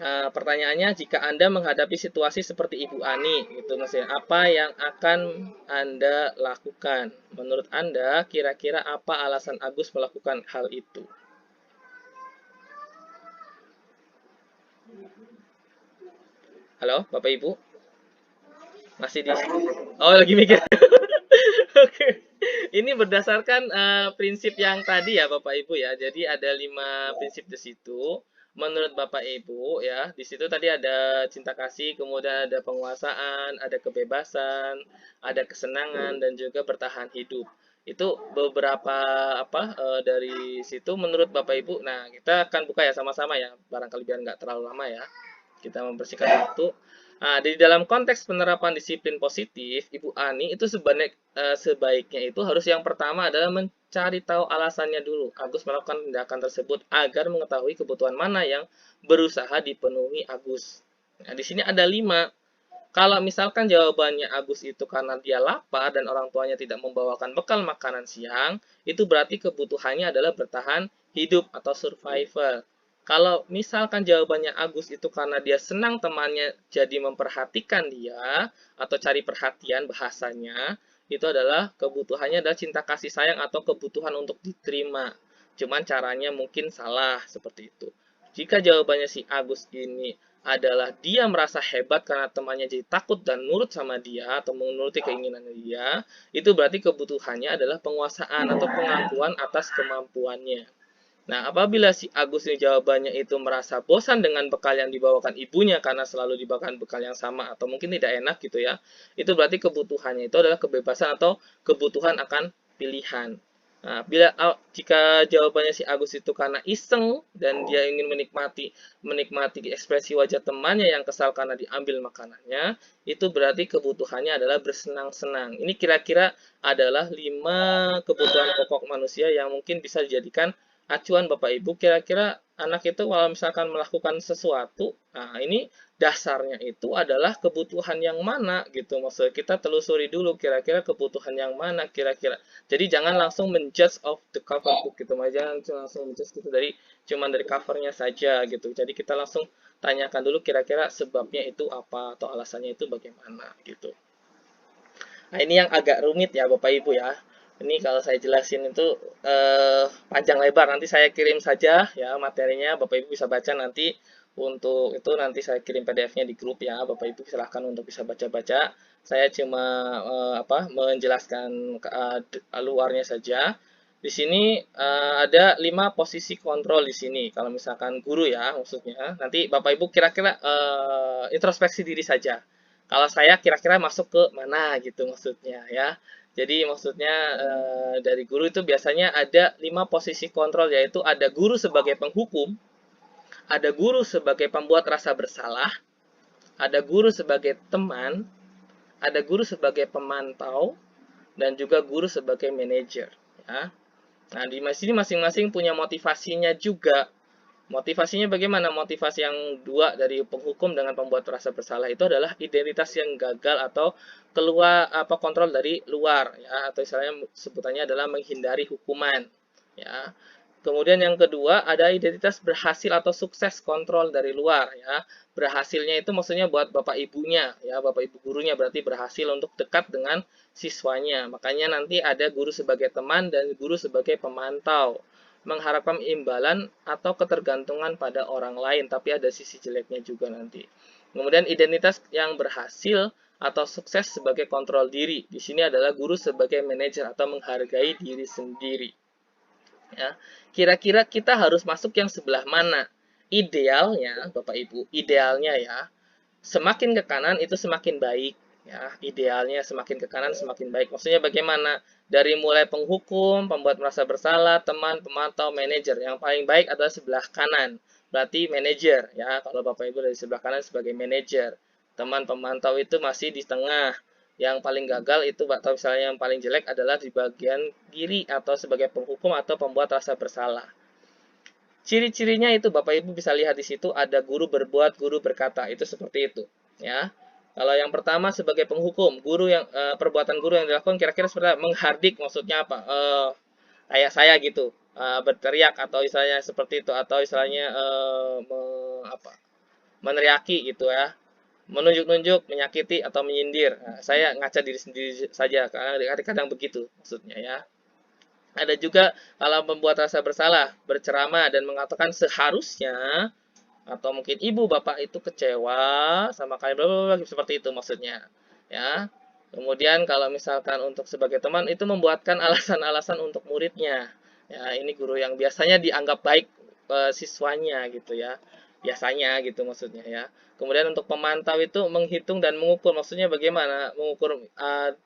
Pertanyaannya, jika Anda menghadapi situasi seperti Ibu Ani, gitu maksudnya, apa yang akan Anda lakukan? Menurut Anda, kira-kira apa alasan Agus melakukan hal itu? Halo, Bapak Ibu? Masih di sini? Oh, lagi mikir. Oke. Ini berdasarkan prinsip yang tadi ya Bapak Ibu ya. Jadi ada 5 prinsip di situ. Menurut Bapak Ibu ya, di situ tadi ada cinta kasih, kemudian ada penguasaan, ada kebebasan, ada kesenangan dan juga bertahan hidup. Itu beberapa dari situ menurut Bapak Ibu. Nah, kita akan buka ya sama-sama ya, barangkali biar nggak terlalu lama ya. Kita membersihkan waktu. Nah, di dalam konteks penerapan disiplin positif, Ibu Ani itu sebaiknya itu harus yang pertama adalah mencari tahu alasannya dulu. Agus melakukan tindakan tersebut agar mengetahui kebutuhan mana yang berusaha dipenuhi Agus. Nah, di sini ada 5. Kalau misalkan jawabannya Agus itu karena dia lapar dan orang tuanya tidak membawakan bekal makanan siang, itu berarti kebutuhannya adalah bertahan hidup atau survival. Kalau misalkan jawabannya Agus itu karena dia senang temannya jadi memperhatikan dia atau cari perhatian bahasanya, itu adalah kebutuhannya adalah cinta kasih sayang atau kebutuhan untuk diterima. Cuman caranya mungkin salah seperti itu. Jika jawabannya si Agus ini adalah dia merasa hebat karena temannya jadi takut dan nurut sama dia atau menuruti keinginan dia, itu berarti kebutuhannya adalah penguasaan atau pengakuan atas kemampuannya. Nah, apabila si Agus ini jawabannya itu merasa bosan dengan bekal yang dibawakan ibunya karena selalu dibawakan bekal yang sama atau mungkin tidak enak gitu ya, itu berarti kebutuhannya itu adalah kebebasan atau kebutuhan akan pilihan. Nah, jika jawabannya si Agus itu karena iseng dan dia ingin menikmati ekspresi wajah temannya yang kesal karena diambil makanannya, itu berarti kebutuhannya adalah bersenang-senang. Ini kira-kira adalah 5 kebutuhan pokok manusia yang mungkin bisa dijadikan acuan Bapak Ibu. Kira-kira anak itu kalau misalkan melakukan sesuatu, nah ini dasarnya itu adalah kebutuhan yang mana gitu. Maksudnya kita telusuri dulu kira-kira kebutuhan yang mana kira-kira. Jadi jangan langsung menjudge of the cover book gitu, jangan langsung menjudge gitu dari cuman dari covernya saja gitu. Jadi kita langsung tanyakan dulu kira-kira sebabnya itu apa atau alasannya itu bagaimana gitu. Nah, ini yang agak rumit ya Bapak Ibu ya. Ini kalau saya jelasin itu panjang lebar. Nanti saya kirim saja ya materinya. Bapak Ibu bisa baca nanti. Untuk itu nanti saya kirim PDF-nya di grup ya. Bapak Ibu silahkan untuk bisa baca-baca. Saya cuma menjelaskan luarnya saja. Di sini ada 5 posisi kontrol di sini. Kalau misalkan guru ya maksudnya. Nanti Bapak Ibu kira-kira introspeksi diri saja. Kalau saya kira-kira masuk ke mana gitu maksudnya ya. Jadi maksudnya dari guru itu biasanya ada 5 posisi kontrol, yaitu ada guru sebagai penghukum, ada guru sebagai pembuat rasa bersalah, ada guru sebagai teman, ada guru sebagai pemantau, dan juga guru sebagai manajer. Ya. Nah di sini masing-masing punya motivasinya juga. Motivasinya bagaimana? Motivasi yang dua dari penghukum dengan pembuat merasa bersalah itu adalah identitas yang gagal atau keluar kontrol dari luar, ya, atau istilahnya sebutannya adalah menghindari hukuman, ya. Kemudian yang kedua ada identitas berhasil atau sukses kontrol dari luar, ya. Berhasilnya itu maksudnya buat bapak ibunya, ya, bapak ibu gurunya berarti berhasil untuk dekat dengan siswanya. Makanya nanti ada guru sebagai teman dan guru sebagai pemantau, mengharapkan imbalan atau ketergantungan pada orang lain, tapi ada sisi jeleknya juga nanti. Kemudian identitas yang berhasil atau sukses sebagai kontrol diri. Di sini adalah guru sebagai manajer atau menghargai diri sendiri. Ya, kira-kira kita harus masuk yang sebelah mana? Idealnya, Bapak Ibu, idealnya ya, semakin ke kanan itu semakin baik, ya. Idealnya semakin ke kanan semakin baik. Maksudnya bagaimana? Dari mulai penghukum, pembuat merasa bersalah, teman, pemantau, manajer. Yang paling baik adalah sebelah kanan. Berarti manajer, ya. Kalau Bapak Ibu dari sebelah kanan sebagai manajer. Teman pemantau itu masih di tengah. Yang paling gagal itu atau misalnya yang paling jelek adalah di bagian kiri atau sebagai penghukum atau pembuat rasa bersalah. Ciri-cirinya itu Bapak Ibu bisa lihat di situ ada guru berbuat, guru berkata. Itu seperti itu, ya. Kalau yang pertama sebagai penghukum, guru yang perbuatan guru yang dilakukan kira-kira seperti apa? Menghardik, maksudnya apa? Kayak saya gitu, berteriak atau istilahnya seperti itu, atau istilahnya meneriaki gitu ya, menunjuk-nunjuk, menyakiti atau menyindir. Nah, saya ngaca diri sendiri saja karena kadang-kadang begitu maksudnya, ya. Ada juga kalau membuat rasa bersalah, berceramah dan mengatakan seharusnya, atau mungkin ibu bapak itu kecewa sama kalian, bla bla bla, seperti itu maksudnya, ya. Kemudian kalau misalkan untuk sebagai teman itu membuatkan alasan-alasan untuk muridnya, ya. Ini guru yang biasanya dianggap baik siswanya gitu ya, biasanya gitu maksudnya, ya. Kemudian untuk pemantau itu menghitung dan mengukur, maksudnya bagaimana mengukur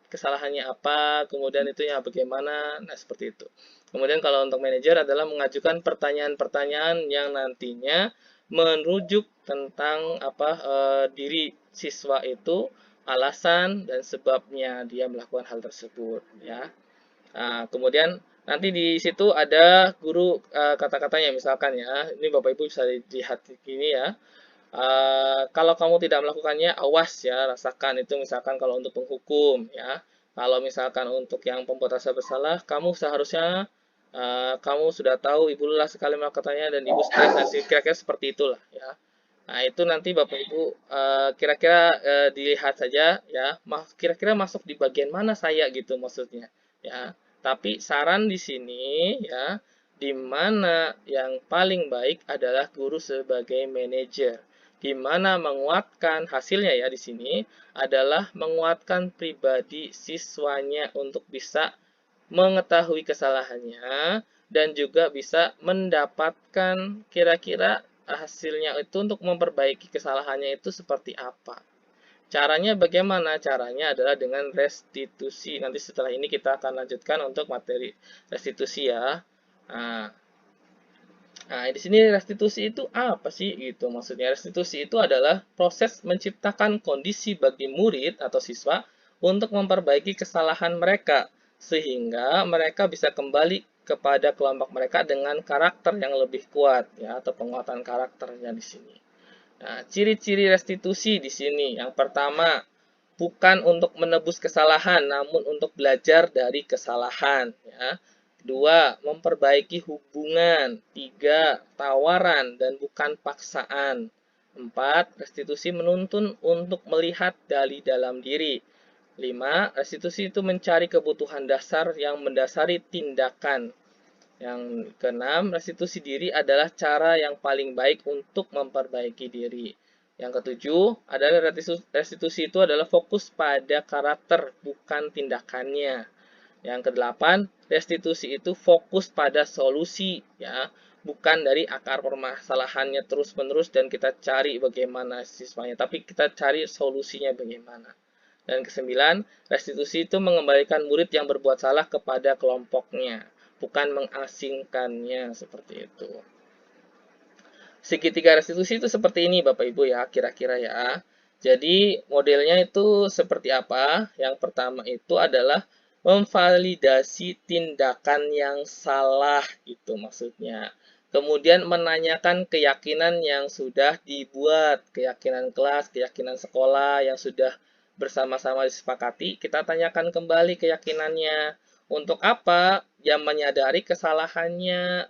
kesalahannya apa, kemudian itu ya bagaimana, nah seperti itu. Kemudian kalau untuk manajer adalah mengajukan pertanyaan-pertanyaan yang nantinya merujuk tentang diri siswa itu, alasan dan sebabnya dia melakukan hal tersebut, ya. Nah, kemudian nanti di situ ada guru kata-katanya, misalkan ya, ini Bapak Ibu bisa lihat gini ya. Kalau kamu tidak melakukannya, awas ya, rasakan itu misalkan kalau untuk penghukum, ya. Kalau misalkan untuk yang pembuat rasa bersalah, kamu seharusnya kamu sudah tahu ibu lelah sekali melakukannya dan ibu stres, dan kira-kira seperti itulah, ya. Nah, itu nanti Bapak Ibu kira-kira dilihat saja ya, kira-kira masuk di bagian mana saya gitu maksudnya, ya. Tapi saran di sini ya, di mana yang paling baik adalah guru sebagai manajer. Di mana menguatkan hasilnya ya di sini adalah menguatkan pribadi siswanya untuk bisa mengetahui kesalahannya dan juga bisa mendapatkan kira-kira hasilnya itu untuk memperbaiki kesalahannya itu seperti apa. Caranya bagaimana? Caranya adalah dengan restitusi. Nanti setelah ini kita akan lanjutkan untuk materi restitusi ya. Nah, di sini restitusi itu apa sih gitu? Maksudnya restitusi itu adalah proses menciptakan kondisi bagi murid atau siswa untuk memperbaiki kesalahan mereka sehingga mereka bisa kembali kepada kelompok mereka dengan karakter yang lebih kuat ya, atau penguatan karakternya di sini. Nah, ciri-ciri restitusi di sini yang pertama, bukan untuk menebus kesalahan namun untuk belajar dari kesalahan ya. Dua, memperbaiki hubungan. Tiga, tawaran dan bukan paksaan. Empat, restitusi menuntun untuk melihat dari dalam diri. Lima, restitusi itu mencari kebutuhan dasar yang mendasari tindakan. Yang keenam, restitusi diri adalah cara yang paling baik untuk memperbaiki diri. Yang ketujuh, adalah restitusi itu adalah fokus pada karakter, bukan tindakannya. Yang kedelapan, restitusi itu fokus pada solusi, ya, bukan dari akar permasalahannya terus-menerus dan kita cari bagaimana siswanya, tapi kita cari solusinya bagaimana. Dan kesembilan, restitusi itu mengembalikan murid yang berbuat salah kepada kelompoknya, bukan mengasingkannya seperti itu. Segitiga restitusi itu seperti ini Bapak Ibu ya, kira-kira ya. Jadi modelnya itu seperti apa? Yang pertama itu adalah memvalidasi tindakan yang salah, itu maksudnya. Kemudian menanyakan keyakinan yang sudah dibuat, keyakinan kelas, keyakinan sekolah yang sudah bersama-sama disepakati, kita tanyakan kembali keyakinannya. Untuk apa? Ya menyadari kesalahannya,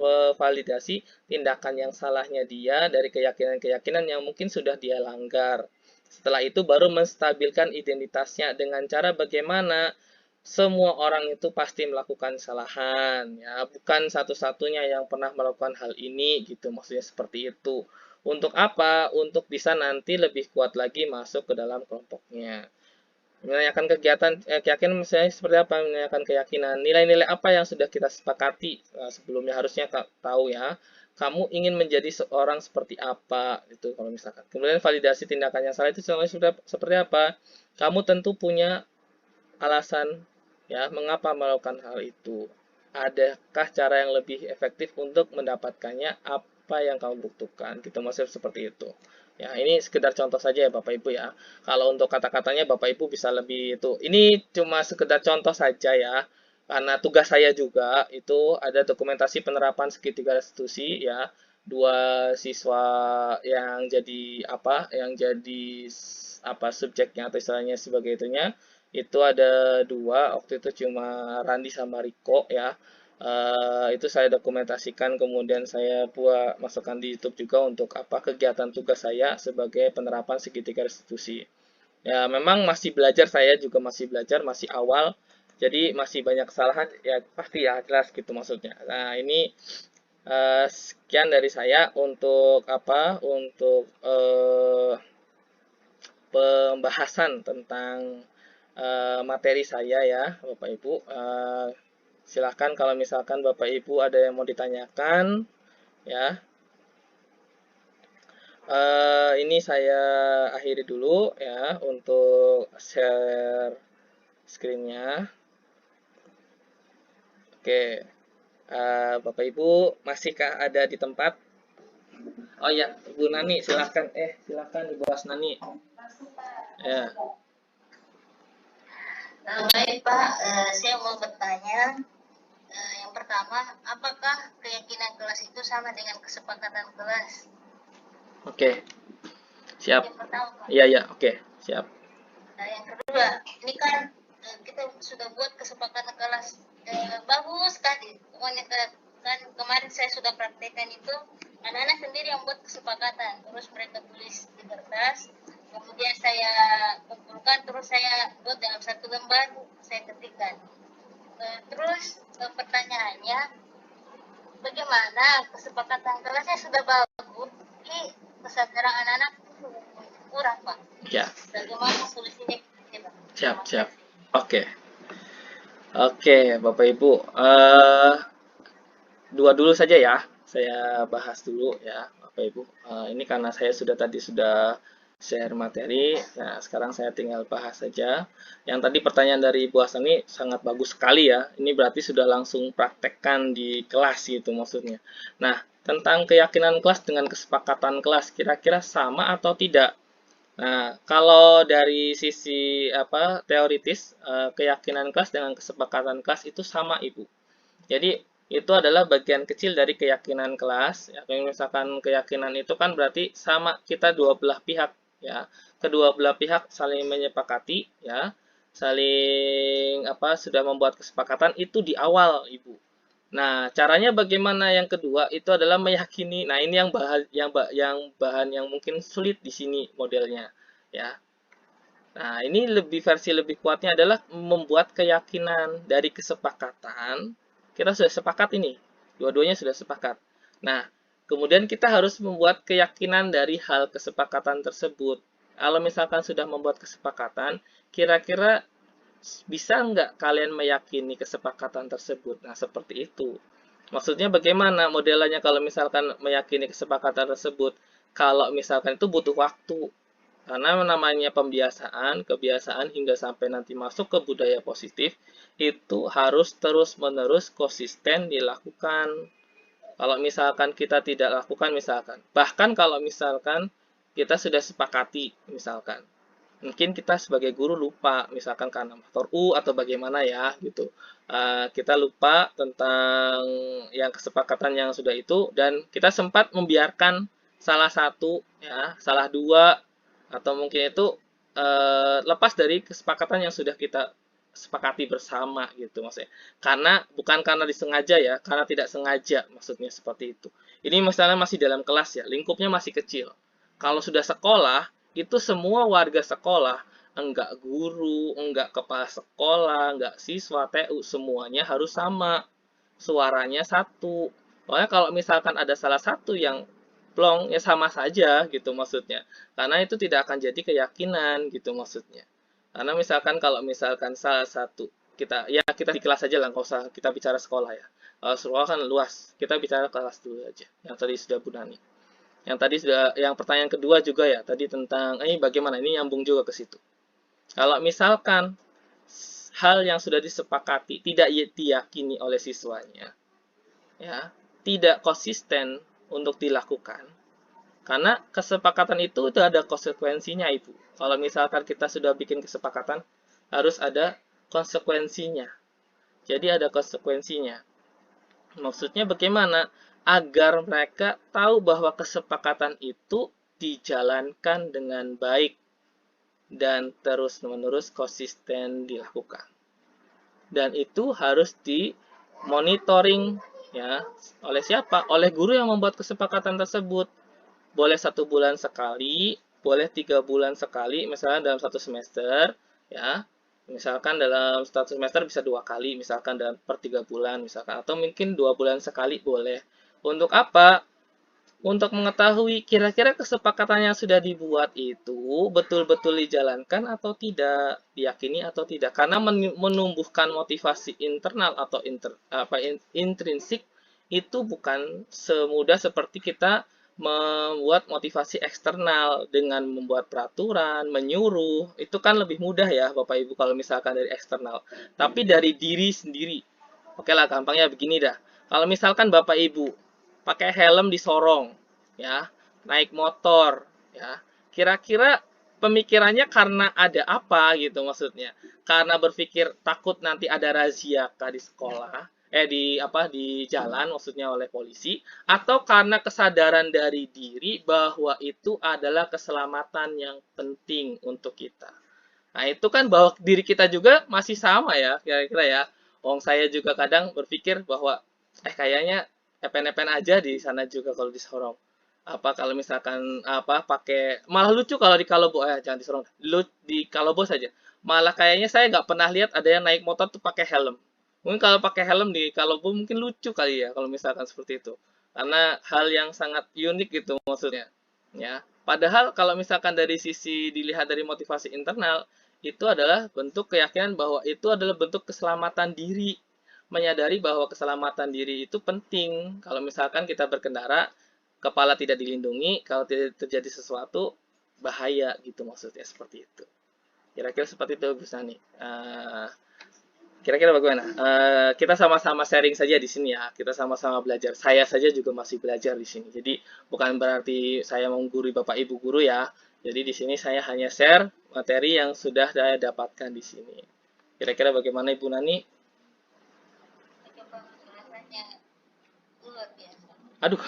memvalidasi tindakan yang salahnya dia dari keyakinan-keyakinan yang mungkin sudah dia langgar. Setelah itu baru menstabilkan identitasnya dengan cara bagaimana semua orang itu pasti melakukan kesalahan, ya, bukan satu-satunya yang pernah melakukan hal ini, gitu, maksudnya seperti itu. Untuk apa? Untuk bisa nanti lebih kuat lagi masuk ke dalam kelompoknya. Menanyakan keyakinan misalnya seperti apa? Menanyakan keyakinan, nilai-nilai apa yang sudah kita sepakati sebelumnya, harusnya tahu ya. Kamu ingin menjadi seorang seperti apa, itu kalau misalkan. Kemudian validasi tindakan yang salah itu sudah seperti apa? Kamu tentu punya alasan, ya, mengapa melakukan hal itu. Adakah cara yang lebih efektif untuk mendapatkannya apa yang kamu butuhkan? Gitu, maksudnya seperti itu. Ya, ini sekedar contoh saja ya Bapak Ibu ya. Kalau untuk kata-katanya Bapak Ibu bisa lebih itu. Ini cuma sekedar contoh saja ya. Karena tugas saya juga itu ada dokumentasi penerapan segitiga restitusi ya. Dua siswa yang jadi apa? Yang jadi apa subjeknya atau istilahnya sebagai itunya itu ada dua, waktu itu cuma Randi sama Riko ya. Itu saya dokumentasikan, kemudian saya buat masukkan di YouTube juga untuk apa kegiatan tugas saya sebagai penerapan segitiga restitusi. Ya memang masih belajar, saya juga masih belajar, masih awal, jadi masih banyak kesalahan ya, pasti ya, jelas gitu maksudnya. Nah ini sekian dari saya untuk apa, untuk pembahasan tentang materi saya ya Bapak Ibu. Silahkan kalau misalkan Bapak Ibu ada yang mau ditanyakan ya. Ini saya akhiri dulu ya untuk share screen-nya. Oke, Bapak Ibu masihkah ada di tempat? Oh ya, Ibu Nani silahkan. Silahkan Ibu Asnani. Ya. Baik Pak, saya mau bertanya. Yang pertama, apakah keyakinan kelas itu sama dengan kesepakatan kelas? Oke, siap. Yang pertama Pak. Iya, oke, siap. Nah, yang kedua, ini kan kita sudah buat kesepakatan kelas, bagus tadi. Pokoknya kan kemarin saya sudah praktekkan itu, anak-anak sendiri yang buat kesepakatan, terus mereka tulis di kertas, kemudian saya kumpulkan, terus saya buat dalam satu lembar, saya ketikkan. Terus pertanyaannya, bagaimana kesepakatan kelasnya sudah bagus, tapi kesadaran anak-anak kurang Pak. Ya. Bagaimana solusinya? Siap. Oke, Bapak Ibu. Dua dulu saja ya. Saya bahas dulu ya, Bapak Ibu. Ini karena saya tadi sudah share materi, nah sekarang saya tinggal bahas saja. Yang tadi pertanyaan dari Ibu Hasan ini sangat bagus sekali ya. Ini berarti sudah langsung praktekkan di kelas gitu maksudnya. Nah, tentang keyakinan kelas dengan kesepakatan kelas, kira-kira sama atau tidak? Nah, kalau dari sisi apa teoritis, keyakinan kelas dengan kesepakatan kelas itu sama, Ibu. Jadi, itu adalah bagian kecil dari keyakinan kelas. Ya, misalkan keyakinan itu kan berarti sama kita dua belah pihak, ya. Kedua belah pihak saling menyepakati, ya. Saling apa sudah membuat kesepakatan itu di awal, Ibu. Nah, caranya bagaimana yang kedua itu adalah meyakini. Nah, ini yang bahan yang mungkin sulit di sini modelnya, ya. Nah, ini versi lebih kuatnya adalah membuat keyakinan dari kesepakatan. Kita sudah sepakat ini, dua-duanya sudah sepakat. Nah, kemudian kita harus membuat keyakinan dari hal kesepakatan tersebut. Kalau misalkan sudah membuat kesepakatan, kira-kira bisa nggak kalian meyakini kesepakatan tersebut? Nah, seperti itu. Maksudnya bagaimana modelnya kalau misalkan meyakini kesepakatan tersebut? Kalau misalkan itu butuh waktu. Karena namanya pembiasaan, kebiasaan hingga sampai nanti masuk ke budaya positif, itu harus terus-menerus konsisten dilakukan. Kalau misalkan kita tidak lakukan, bahkan kalau misalkan kita sudah sepakati, misalkan, Mungkin kita sebagai guru lupa, misalkan karena faktor U atau bagaimana ya gitu. Kita lupa tentang yang kesepakatan yang sudah itu, dan kita sempat membiarkan salah satu ya, salah dua, atau mungkin itu lepas dari kesepakatan yang sudah kita sepakati bersama gitu maksudnya. Karena bukan karena disengaja ya, karena tidak sengaja maksudnya seperti itu. Ini misalnya masih dalam kelas ya, lingkupnya masih kecil. Kalau sudah sekolah, itu semua warga sekolah, enggak guru, enggak kepala sekolah, enggak siswa, TU, semuanya harus sama. Suaranya satu. Pokoknya kalau misalkan ada salah satu yang plong, ya sama saja gitu maksudnya. Karena itu tidak akan jadi keyakinan gitu maksudnya. Karena misalkan kalau misalkan salah satu kita di kelas aja lah, nggak usah kita bicara sekolah ya. Kalau sekolah kan luas, kita bicara kelas dulu aja. Yang tadi sudah Bu Nani. Yang tadi sudah, yang pertanyaan kedua juga ya, tadi tentang ini bagaimana, ini nyambung juga ke situ. Kalau misalkan hal yang sudah disepakati tidak diyakini oleh siswanya, ya, tidak konsisten untuk dilakukan, karena kesepakatan itu ada konsekuensinya, Ibu. Kalau misalkan kita sudah bikin kesepakatan, harus ada konsekuensinya. Jadi ada konsekuensinya. Maksudnya bagaimana? Agar mereka tahu bahwa kesepakatan itu dijalankan dengan baik dan terus-menerus konsisten dilakukan. Dan itu harus dimonitoring ya oleh siapa? Oleh guru yang membuat kesepakatan tersebut. Boleh 1 bulan sekali, boleh 3 bulan sekali, misalnya dalam 1 semester, ya. Misalkan dalam 1 semester bisa 2 kali, misalkan dalam per 3 bulan, misalkan, atau mungkin 2 bulan sekali boleh. Untuk apa? Untuk mengetahui kira-kira kesepakatan yang sudah dibuat itu betul-betul dijalankan atau tidak, diyakini atau tidak. Karena menumbuhkan motivasi internal atau intrinsik itu bukan semudah seperti kita membuat motivasi eksternal dengan membuat peraturan, menyuruh. Itu kan lebih mudah ya Bapak Ibu kalau misalkan dari eksternal. Tapi dari diri sendiri. Oke lah, gampangnya begini dah. Kalau misalkan Bapak Ibu pakai helm di Sorong, ya, naik motor, ya. Kira-kira pemikirannya karena ada apa gitu maksudnya? Karena berpikir takut nanti ada razia di sekolah, di jalan maksudnya oleh polisi, atau karena kesadaran dari diri bahwa itu adalah keselamatan yang penting untuk kita. Nah, itu kan bahwa diri kita juga masih sama ya, kira-kira ya. Saya juga kadang berpikir bahwa kayaknya epen-epen aja di sana juga kalau di Sorong. Apa kalau misalkan pakai, malah lucu kalau di Kalobo, jangan di Sorong, di Kalobo saja. Malah kayaknya saya nggak pernah lihat ada yang naik motor tuh pakai helm. Mungkin kalau pakai helm di Kalobo mungkin lucu kali ya kalau misalkan seperti itu. Karena hal yang sangat unik gitu maksudnya. Ya. Padahal kalau misalkan dari sisi dilihat dari motivasi internal, itu adalah bentuk keyakinan bahwa itu adalah bentuk keselamatan diri, menyadari bahwa keselamatan diri itu penting. Kalau misalkan kita berkendara, kepala tidak dilindungi, kalau tidak terjadi sesuatu, bahaya gitu maksudnya, seperti itu. Kira-kira seperti itu, Bu Sani. Kira-kira bagaimana? Kita sama-sama sharing saja di sini ya. Kita sama-sama belajar. Saya saja juga masih belajar di sini. Jadi bukan berarti saya menggurui Bapak Ibu guru ya. Jadi di sini saya hanya share materi yang sudah saya dapatkan di sini. Kira-kira bagaimana Ibu Nani? Luar biasa. Aduh,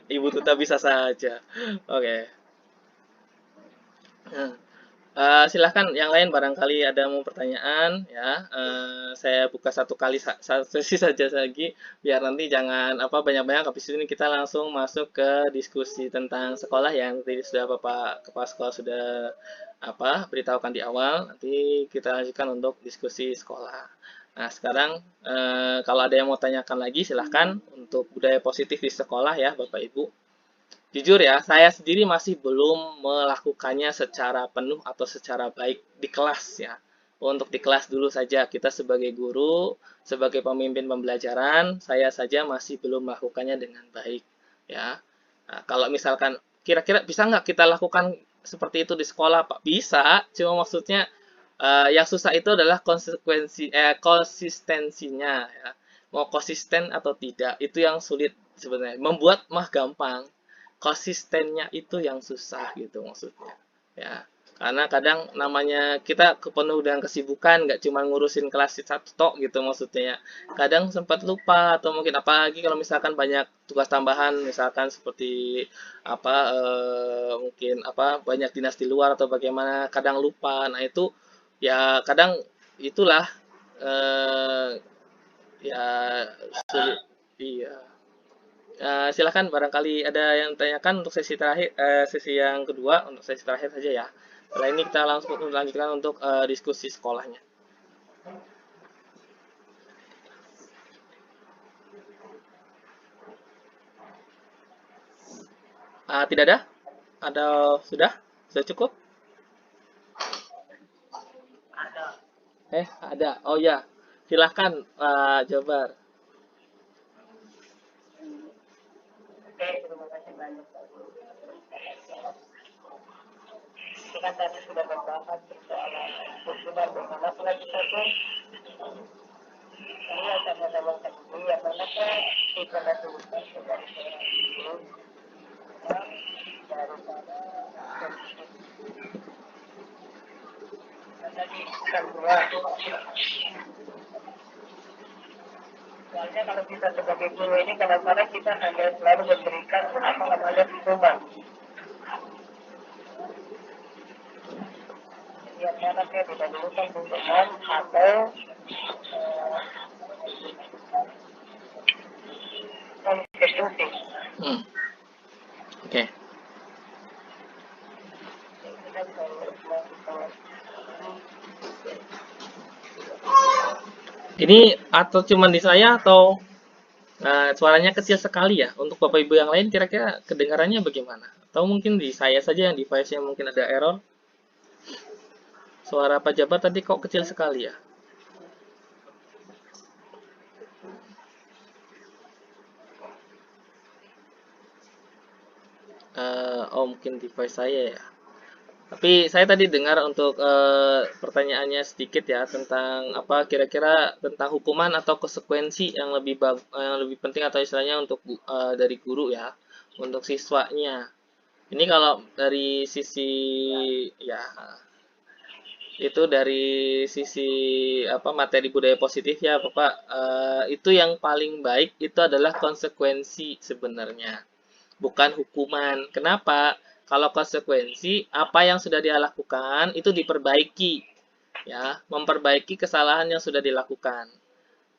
Ibu Tuta bisa saja. Oke. Silahkan yang lain barangkali ada mau pertanyaan ya. Saya buka satu kali satu sesi saja lagi biar nanti jangan banyak-banyak, habis ini kita langsung masuk ke diskusi tentang sekolah yang tadi sudah Bapak Kepala Sekolah sudah beritahukan di awal. Nanti kita lanjutkan untuk diskusi sekolah. Nah, sekarang kalau ada yang mau tanyakan lagi silahkan untuk budaya positif di sekolah ya Bapak Ibu. Jujur ya, saya sendiri masih belum melakukannya secara penuh atau secara baik di kelas ya. Untuk di kelas dulu saja, kita sebagai guru, sebagai pemimpin pembelajaran, saya saja masih belum melakukannya dengan baik ya. Nah, kalau misalkan kira-kira bisa nggak kita lakukan seperti itu di sekolah, Pak? Bisa, cuma maksudnya yang susah itu adalah konsistensinya ya. Mau konsisten atau tidak, itu yang sulit sebenarnya. Membuat mah gampang, konsistennya itu yang susah gitu maksudnya ya. Karena kadang namanya kita kepenuh dengan kesibukan, nggak cuma ngurusin kelas satu tok gitu maksudnya. Kadang sempat lupa atau mungkin apalagi kalau misalkan banyak tugas tambahan, misalkan seperti apa mungkin apa banyak dinas di luar atau bagaimana, kadang lupa. Nah itu ya kadang itulah eh, ya sulit. Iya. Silakan barangkali ada yang tanyakan untuk sesi terakhir, sesi yang kedua untuk sesi terakhir saja ya. Setelah ini kita langsung lanjutkan untuk diskusi sekolahnya. Tidak ada? Ada sudah? Sudah cukup? Ada. Oh ya, silahkan Pak Jabar. Oke, terima kasih banyak Pak Guru. Kita tadi sudah membahas persoalan hubungan dengan laki-laki satu. Ini akan menambahkan ini yang manakah kita lakukan sebagai seorang guru daripada tadi bukan dua. Soalnya kalau kita sebagai guru ini kadang-kadang kita hanya selalu memberikan apa namanya hukuman. Yang manakah didahulukan hukuman atau konstitusi. Oke. Ini atau cuman di saya atau suaranya kecil sekali ya? Untuk Bapak Ibu yang lain kira-kira kedengarannya bagaimana? Atau mungkin di saya saja yang device-nya mungkin ada error? Suara Pak Jabar tadi kok kecil sekali ya? Oh mungkin device saya ya. Tapi saya tadi dengar untuk pertanyaannya sedikit ya tentang apa kira-kira tentang hukuman atau konsekuensi yang lebih penting atau istilahnya untuk dari guru ya untuk siswanya. Ini kalau dari sisi ya itu dari sisi apa materi budaya positif ya Bapak itu yang paling baik itu adalah konsekuensi sebenarnya bukan hukuman. Kenapa? Kalau konsekuensi, apa yang sudah dia lakukan itu diperbaiki, ya, memperbaiki kesalahan yang sudah dilakukan.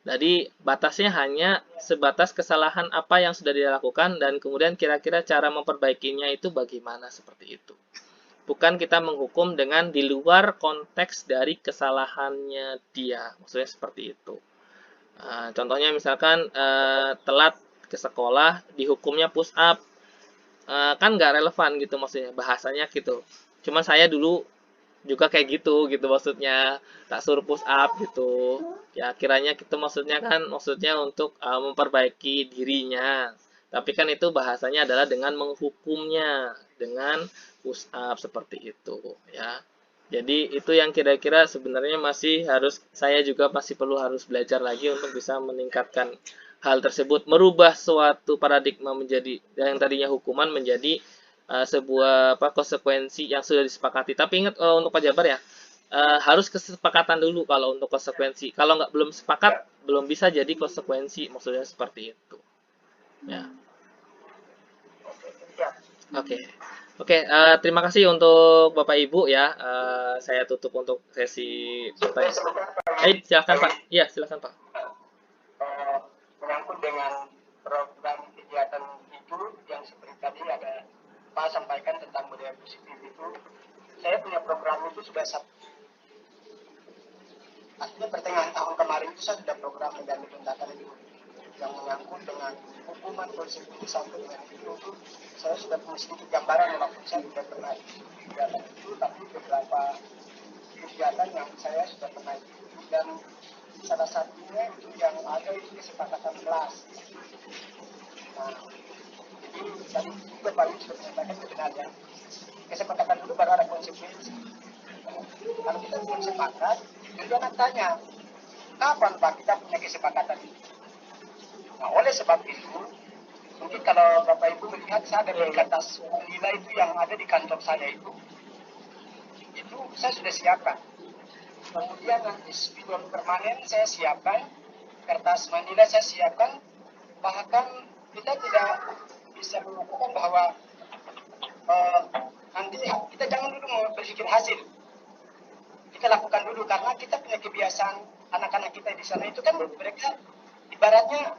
Jadi batasnya hanya sebatas kesalahan apa yang sudah dia lakukan dan kemudian kira-kira cara memperbaikinya itu bagaimana seperti itu. Bukan kita menghukum dengan di luar konteks dari kesalahannya dia, maksudnya seperti itu. Contohnya misalkan telat ke sekolah, dihukumnya push up, kan nggak relevan gitu maksudnya bahasanya gitu. Cuman saya dulu juga kayak gitu maksudnya tak suruh push up gitu. Ya kiranya gitu maksudnya untuk memperbaiki dirinya. Tapi kan itu bahasanya adalah dengan menghukumnya dengan push up seperti itu ya. Jadi itu yang kira-kira sebenarnya saya juga masih perlu harus belajar lagi untuk bisa meningkatkan hal tersebut, merubah suatu paradigma menjadi yang tadinya hukuman menjadi sebuah konsekuensi yang sudah disepakati. Tapi ingat untuk Pak Jabar ya, harus kesepakatan dulu kalau untuk konsekuensi. Kalau belum sepakat, belum bisa jadi konsekuensi, maksudnya seperti itu. Ya. Oke. Oke, terima kasih untuk Bapak Ibu ya. Saya tutup untuk sesi pertanyaan. Silakan Pak. Iya, silakan Pak. Menyangkut dengan program kegiatan itu yang seperti tadi ada Pak sampaikan tentang budaya positif itu, saya punya program itu sudah artinya pertengahan tahun kemarin itu saya sudah program menjadi tindakan itu yang menyangkut dengan hukuman konsekuensi sampai dengan itu saya sudah punya sedikit gambaran walaupun saya sudah pernah kegiatan itu, tapi beberapa kegiatan yang saya sudah pernah ikuti dan salah satunya itu yang ada itu kesepakatan kelas. Nah, jadi juga paling sudah menyatakan sebenarnya kesepakatan dulu baru ada konsekuensi. Kalau kita belum sepakat, jadi anak tanya, kapan Pak kita punya kesepakatan itu? Nah, oleh sebab itu, mungkin kalau Bapak Ibu melihat saya ada di atas nilai itu yang ada di kantor saya itu. itu saya sudah siapkan. Kemudian nanti spidol permanen saya siapkan, kertas manila saya siapkan. Bahkan kita tidak bisa melakukan bahwa nanti kita jangan dulu berpikir hasil. Kita lakukan dulu karena kita punya kebiasaan anak-anak kita di sana itu kan mereka ibaratnya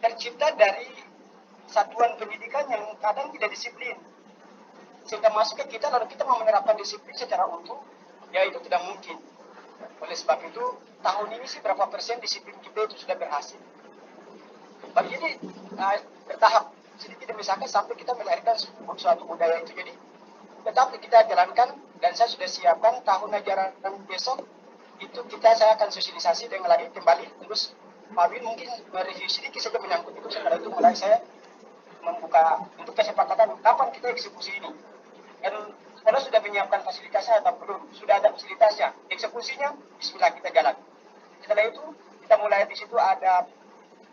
tercipta dari satuan pendidikan yang kadang tidak disiplin. Sehingga masuk ke kita lalu kita mau menerapkan disiplin secara utuh, ya itu tidak mungkin. Oleh sebab itu tahun ini sih berapa persen disiplin kita itu sudah berhasil. Jadi bertahap sedikit demi sedikit sampai kita melahirkan suatu budaya itu. Jadi tetap kita jalankan dan saya sudah siapkan tahun ajaran besok itu saya akan sosialisasi dengan lagi kembali. Terus Pak Win mungkin mereview sedikit saja menyangkut itu. Setelah itu mulai saya membuka untuk kesepakatan kapan kita eksekusi ini. Dan sekolah sudah menyiapkan fasilitasnya atau belum? Sudah ada fasilitasnya. Eksekusinya, bismillah kita jalan. Setelah itu kita mulai di situ ada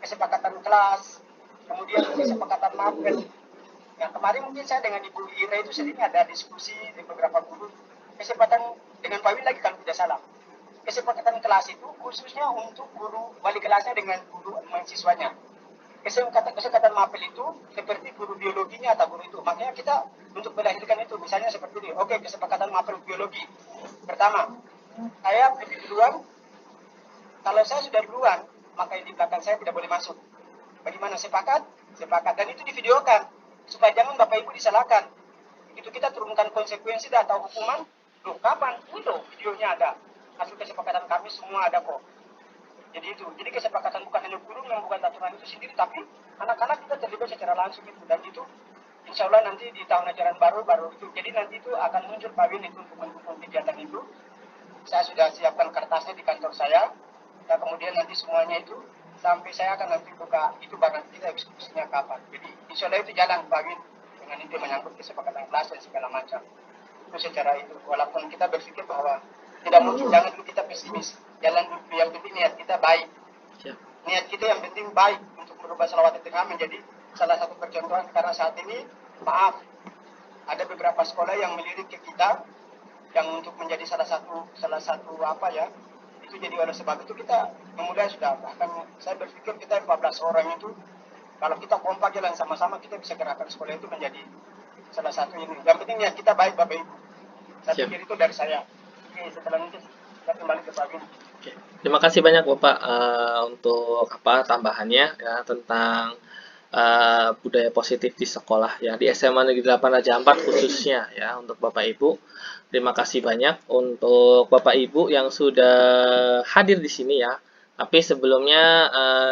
kesepakatan kelas, kemudian kesepakatan mapel. Yang kemarin mungkin saya dengan Ibu Ira itu sering ada diskusi di beberapa guru. Kesempatan dengan Pak Win lagi kalau tidak salah. Kesepakatan kelas itu khususnya untuk guru wali kelasnya dengan guru mahasiswanya. Kesepakatan mapel itu seperti guru biologinya atau guru itu. Makanya kita untuk melahirkan itu misalnya seperti ini. Oke, kesepakatan mapel biologi. Pertama, saya lebih duluan. Kalau saya sudah duluan, maka yang di belakang saya tidak boleh masuk. Bagaimana sepakat? Sepakat. Dan itu divideokan supaya jangan Bapak Ibu disalahkan. Itu kita turunkan konsekuensi atau hukuman. Loh, kapan? Loh, videonya ada. Hasil kesepakatan kami semua ada kok. Jadi itu. Jadi kesepakatan bukan hanya guru membuat aturan itu sendiri, tapi anak-anak kita terlibat secara langsung itu. Dan itu insya Allah nanti di tahun ajaran baru itu. Jadi nanti itu akan muncul Pak Win itu untuk mendukung kegiatan itu. Saya sudah siapkan kertasnya di kantor saya. Dan kemudian nanti semuanya itu sampai saya akan nanti buka itu barang kita eksekusinya kapan. Jadi insya Allah itu jalan Pak Win dengan itu menyangkut kesepakatan kelas dan segala macam. Itu secara itu. Walaupun kita berpikir bahwa tidak mungkin, jangan dulu kita pesimis. Jalan dulu, yang penting niat kita baik. Niat kita yang penting baik untuk merubah Salawat Tengah menjadi salah satu percontohan. Karena saat ini, maaf, ada beberapa sekolah yang melirik ke kita yang untuk menjadi salah satu apa ya, itu jadi oleh sebab itu kita memulai sudah. Bahkan saya berpikir kita 14 orang itu kalau kita kompak jalan sama-sama kita bisa gerakan sekolah itu menjadi salah satu ini. Yang penting niat kita baik Bapak Ibu. Saya pikir itu dari saya. Oke, setelah itu kita kembali ke Pak Win. Oke. Terima kasih banyak Bapak untuk tambahannya ya tentang budaya positif di sekolah ya di SMA Negeri 8 Raja Ampat khususnya ya untuk Bapak Ibu. Terima kasih banyak untuk Bapak Ibu yang sudah hadir di sini ya. Tapi sebelumnya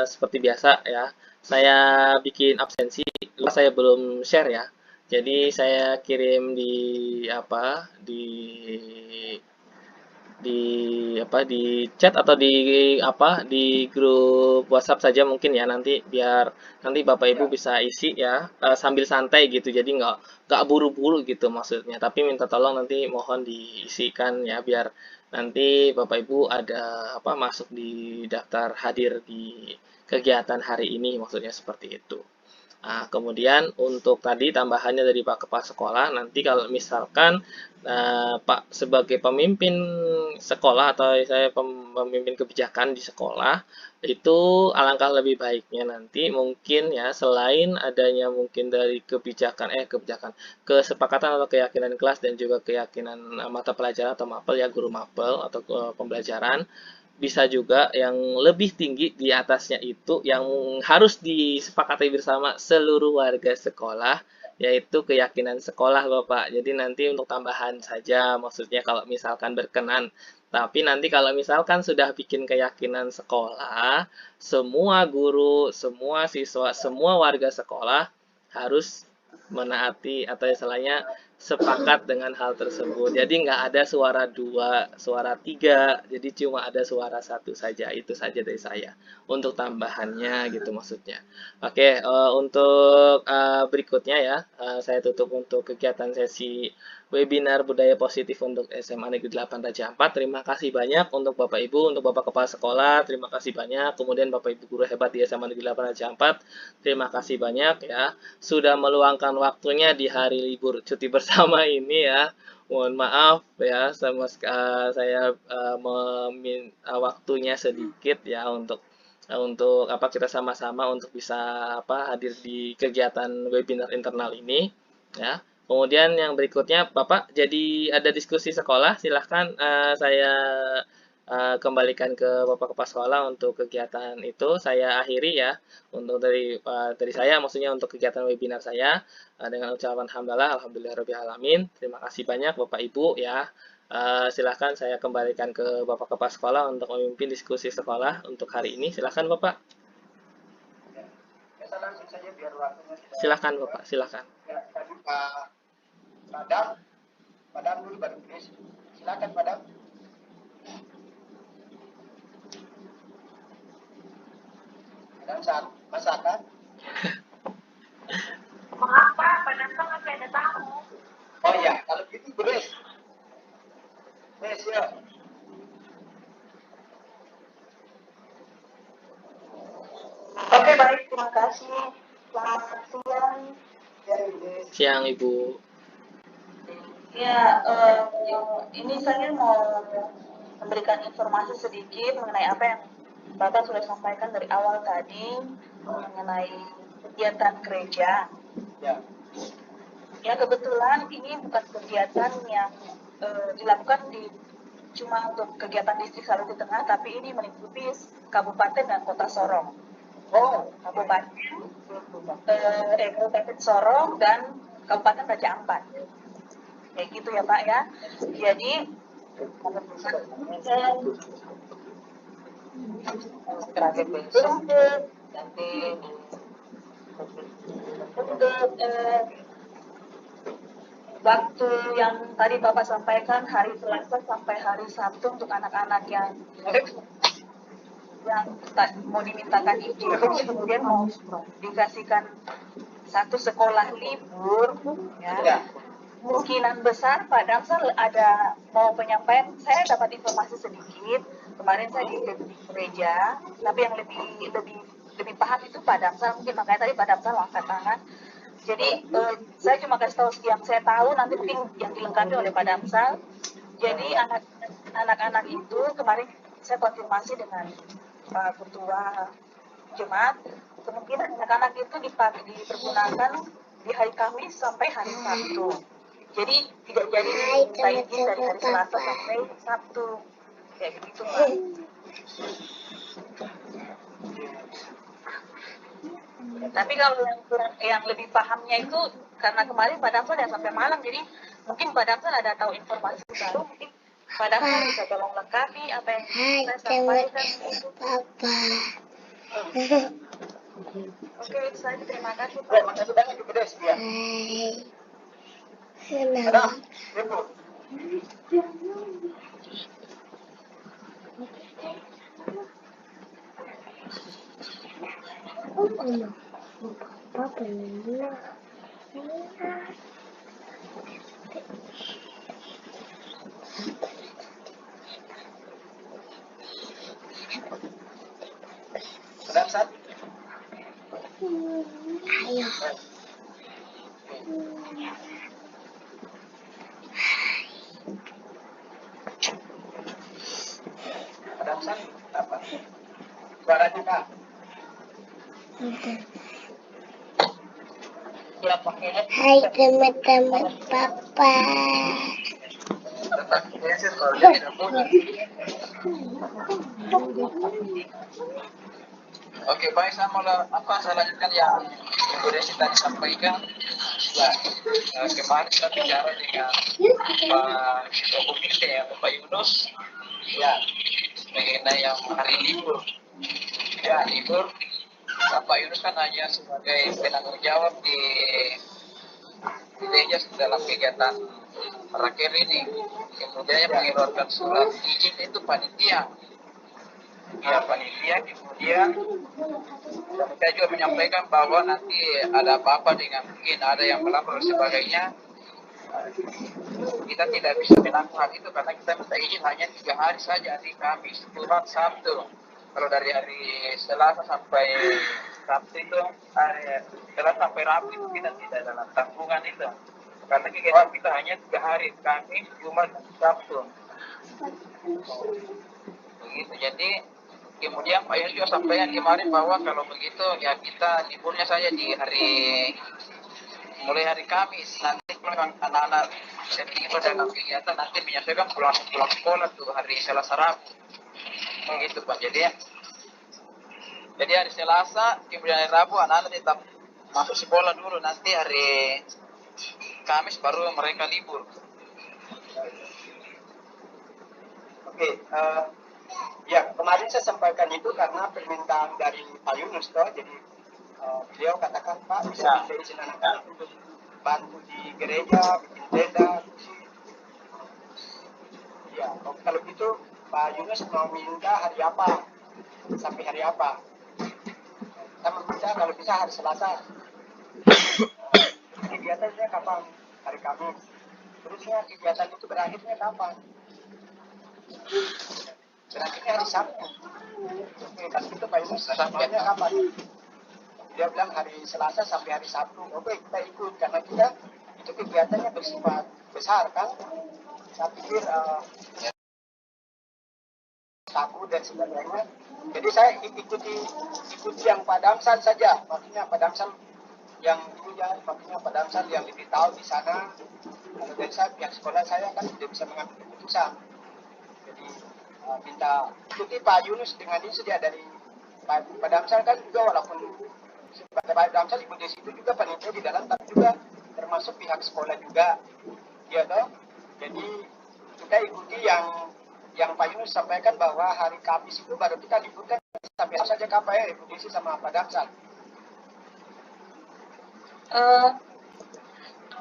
seperti biasa ya, saya bikin absensi, saya belum share ya. Jadi saya kirim di di chat atau di grup WhatsApp saja mungkin ya, nanti biar nanti Bapak Ibu bisa isi ya sambil santai gitu, jadi nggak buru-buru gitu maksudnya, tapi minta tolong nanti mohon diisikan ya biar nanti Bapak Ibu ada masuk di daftar hadir di kegiatan hari ini, maksudnya seperti itu. Nah, kemudian untuk tadi tambahannya dari Pak Kepala Sekolah, nanti kalau misalkan Pak sebagai pemimpin sekolah atau saya pemimpin kebijakan di sekolah, itu alangkah lebih baiknya nanti mungkin ya selain adanya mungkin dari kesepakatan atau keyakinan kelas dan juga keyakinan mata pelajaran atau mapel ya, guru mapel atau pembelajaran, bisa juga yang lebih tinggi di atasnya itu yang harus disepakati bersama seluruh warga sekolah, yaitu keyakinan sekolah Bapak. Jadi nanti untuk tambahan saja maksudnya kalau misalkan berkenan. Tapi nanti kalau misalkan sudah bikin keyakinan sekolah, semua guru, semua siswa, semua warga sekolah harus menaati atau istilahnya sepakat dengan hal tersebut. Jadi nggak ada suara 2, suara 3, jadi cuma ada suara 1 saja. Itu saja dari saya untuk tambahannya gitu maksudnya. Oke, untuk berikutnya ya, saya tutup untuk kegiatan sesi webinar budaya positif untuk SMA Negeri 8 Raja Ampat. Terima kasih banyak untuk Bapak Ibu, untuk Bapak Kepala Sekolah, terima kasih banyak. Kemudian Bapak Ibu guru hebat di SMA Negeri 8 Raja Ampat, terima kasih banyak ya sudah meluangkan waktunya di hari libur cuti bersama bersama ini ya. Mohon maaf ya, saya waktunya sedikit ya untuk apa kita sama-sama untuk bisa hadir di kegiatan webinar internal ini ya. Kemudian yang berikutnya Bapak jadi ada diskusi sekolah, silahkan saya kembalikan ke Bapak Kepala Sekolah untuk kegiatan itu. Saya akhiri ya untuk dari saya, maksudnya untuk kegiatan webinar saya dengan ucapan alhamdulillah alamin. Terima kasih banyak Bapak Ibu ya. Silahkan saya kembalikan ke Bapak Kepala Sekolah untuk memimpin diskusi sekolah untuk hari ini. Silahkan Bapak. Ya, saya langsung saja biar waktunya tidak. Silahkan Bapak, silahkan. Ya, tadi Padam dulu baru Chris. Silakan Padam. Dan saat masakan. Maaf Pak, Padam kan masih ada tamu. Oh iya, kalau gitu Chris. Chris ya. Oke baik, terima kasih. Selamat siang. Siang Ibu. Ya, ini saya mau memberikan informasi sedikit mengenai apa yang Bapak sudah sampaikan dari awal tadi mengenai kegiatan gereja. Ya. Ya kebetulan ini bukan kegiatan yang dilakukan cuma untuk kegiatan distrik Saludi Tengah, tapi ini meliputi kabupaten dan kota Sorong. Oh, Kabupaten Sorong dan Kabupaten Raja Ampat. Kayak gitu ya Pak ya. Jadi untuk waktu yang tadi Bapak sampaikan hari Selasa sampai hari Sabtu untuk anak-anak yang mau dimintakan izin, kemudian mau dikasihkan satu sekolah libur ya. Kemungkinan besar Pak Damsal ada mau penyampaian. Saya dapat informasi sedikit kemarin saya di gereja, tapi yang lebih paham itu Pak Damsal, mungkin makanya tadi Pak Damsal angkat tangan. Jadi saya cuma kasih tahu yang saya tahu, nanti mungkin yang dilengkapi oleh Pak Damsal. Jadi anak-anak itu kemarin saya konfirmasi dengan Pak Ketua Jemaat, kemungkinan anak-anak itu dipergunakan di hari Kamis sampai hari Sabtu. Jadi tidak jadi minta izin dari hari Selasa sampai Sabtu. Kayak begitu Pak. Tapi kalau yang lebih pahamnya itu karena kemarin Pak Damsal ya sampai malam, jadi mungkin Pak Damsal ada tahu informasi baru, mungkin Pak Damsal bisa tolong lengkapi apa yang saya sampaikan. Oke, saya terima kasih Pak. Terima kasih banyak Ibu Des ya. Ada, Ibu. Sedang saat. Ayo. Sedang saat apa? Suaranya Kak. Ya pakai. Hai teman-teman Papa. Oke, baik, saya mau lanjutkan yang Ibu Desi tadi sampaikan. Ya, kemarin kita bicara dengan Pak Ketua Komite ya, Bapak Yunus, ya, mengenai yang hari libur. Ya, libur, Bapak Yunus kan hanya sebagai penanggung jawab di gereja dalam kegiatan raker ini. Kemudian yang mengeluarkan surat izin itu panitia. Ya, panitia. Kemudian saya juga menyampaikan bahwa nanti ada apa-apa dengan mungkin ada yang melapor dan sebagainya, kita tidak bisa menanggung hal itu karena kita minta izin hanya 3 hari saja, di Kamis, Jumat, Sabtu. Kalau dari hari Selasa sampai Sabtu itu, hari Selasa sampai Rabu itu kita tidak dalam tanggungan itu. Karena kegiatan kita hanya 3 hari, Kamis, Jumat, Sabtu. Begitu. Jadi kemudian Pak Yunus juga sampaikan kemarin bahwa kalau begitu ya kita liburnya saja di hari mulai hari Kamis. Nanti kalau memang anak-anak itu dalam kegiatan nanti menyesuaikan pulang sekolah tuh hari Selasa Rabu. Begitu Pak. Jadi hari Selasa kemudian hari Rabu anak-anak tetap masuk sekolah dulu, nanti hari Kamis baru mereka libur. Oke, ya kemarin saya sampaikan itu karena permintaan dari Pak Yunus toh, jadi beliau katakan Pak bisa minta izin anak-anak untuk bantu di gereja, bikin tenda. Ya, kalau gitu Pak Yunus mau minta hari apa, sampai hari apa? Kita meminta kalau bisa hari Selasa. Kegiatannya kapan? Hari Kamis. Terusnya kegiatan itu berakhirnya kapan? Berakhirnya hari Sabtu. Oke, kalau itu Pak Yunus maunya kapan? Dia bilang hari Selasa sampai hari Sabtu. Oke, kita ikut karena kita itu kegiatannya bersifat besar kan. Saya pikir takut dan sebagainya. Jadi saya ikuti yang Pak Damsal saja. Maksudnya Pak Damsal yang itu ya, maksudnya Pak Damsal yang lebih tahu di sana. Kalau dari saya pihak sekolah saya kan tidak bisa mengambil keputusan. Jadi minta ikuti Pak Yunus dengan ini saja dari Pak Damsal kan juga walaupun Pak Damsal ikut di situ juga panitia di dalam, tapi juga termasuk pihak sekolah juga, ya toh. Jadi kita ikuti yang Pak Yunus sampaikan bahwa hari Kamis itu baru kita liburkan sampai saja kapan ya ikuti sama Pak Damsal.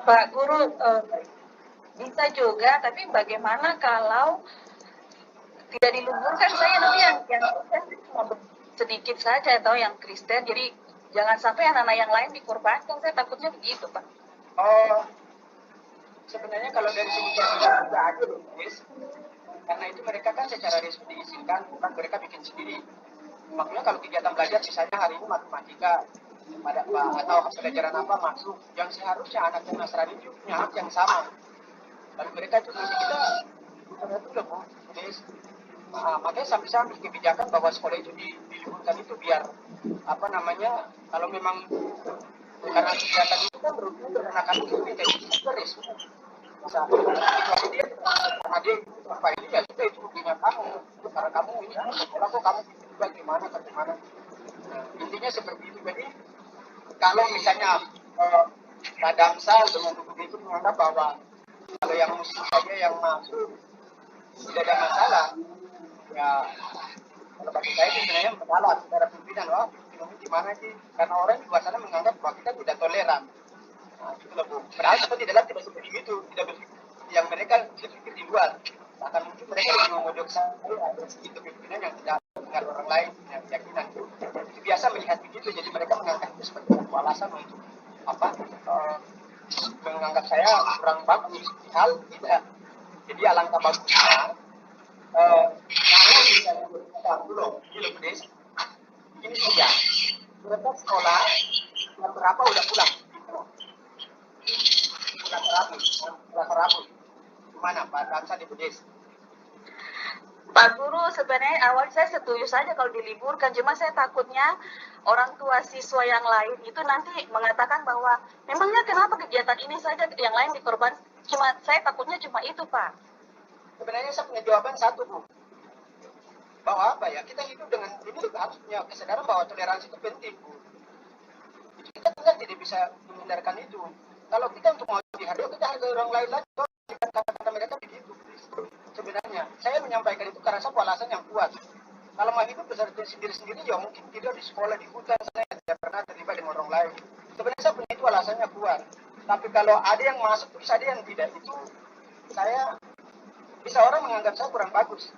Pak Guru, bisa juga, tapi bagaimana kalau tidak diliburkan saya nanti yang sedikit saja atau yang Kristen, jadi jangan sampai anak-anak yang lain dikorbankan, saya takutnya begitu Pak. Oh, sebenarnya kalau dari segi tidak ada loh, guys. Karena itu mereka kan secara resmi diizinkan, bukan mereka bikin sendiri. Makanya kalau kegiatan belajar misalnya hari ini matematika atau pelajaran apa masuk, yang seharusnya anak yang Nasrani itu punya hak yang sama. Dan mereka itu mesti kita itu loh, Bu. Makanya sampai saya ambil kebijakan bahwa sekolah itu diliburkan itu biar apa namanya, kalau memang karena kegiatan itu kan berhubungan dengan anak-anak itu kita resmi. Situasi dia karena dia apa ini ya sudah itu buktinya kamu, karena kamu ini sekolah kok kamu juga gimana. Intinya seperti itu. Jadi kalau misalnya Pak Damsal dengan begitu menganggap bahwa kalau yang muslim saja yang masuk tidak ada masalah, ya kalau bagi saya itu sebenarnya masalah secara pimpinan. Wah, ini gimana sih? Karena orang di luar sana menganggap bahwa kita tidak toleran. Nah, itu loh Bu. Padahal kita di dalam tidak seperti itu, tidak berpikir yang mereka berpikir di luar. Bahkan mungkin mereka lebih memojok saya ada sedikit pimpinan yang tidak dengar orang lain punya keyakinan. Itu biasa melihat begitu, jadi mereka menganggap itu sebagai satu alasan untuk apa? Menganggap saya kurang bagus. Hal tidak. Jadi alangkah bagusnya kalau misalnya kita belum ini saja. Mereka sekolah berapa udah pulang? Pulang Rabu. Gimana Pak Damsal di Budes? Pak Guru, sebenarnya awal saya setuju saja kalau diliburkan, cuma saya takutnya orang tua siswa yang lain itu nanti mengatakan bahwa memangnya kenapa kegiatan ini saja yang lain dikorban, cuma saya takutnya cuma itu Pak. Sebenarnya saya punya jawaban satu Bu, bahwa apa ya, kita hidup dengan ini harus punya kesadaran bahwa toleransi itu penting Bu. Kita tidak bisa menghindarkan itu. Kalau kita untuk mau dihargai, kita hargai orang lain lagi. Kata-kata mereka begitu. Sebenarnya saya menyampaikan itu karena satu alasan yang kuat. Kalau mau hidup sendiri-sendiri ya mungkin tidak di sekolah, di hutan, saya tidak pernah terlibat dengan orang lain. Sebenarnya saya punya itu alasannya kuat. Tapi kalau ada yang masuk terus ada yang tidak, itu saya bisa orang menganggap saya kurang bagus,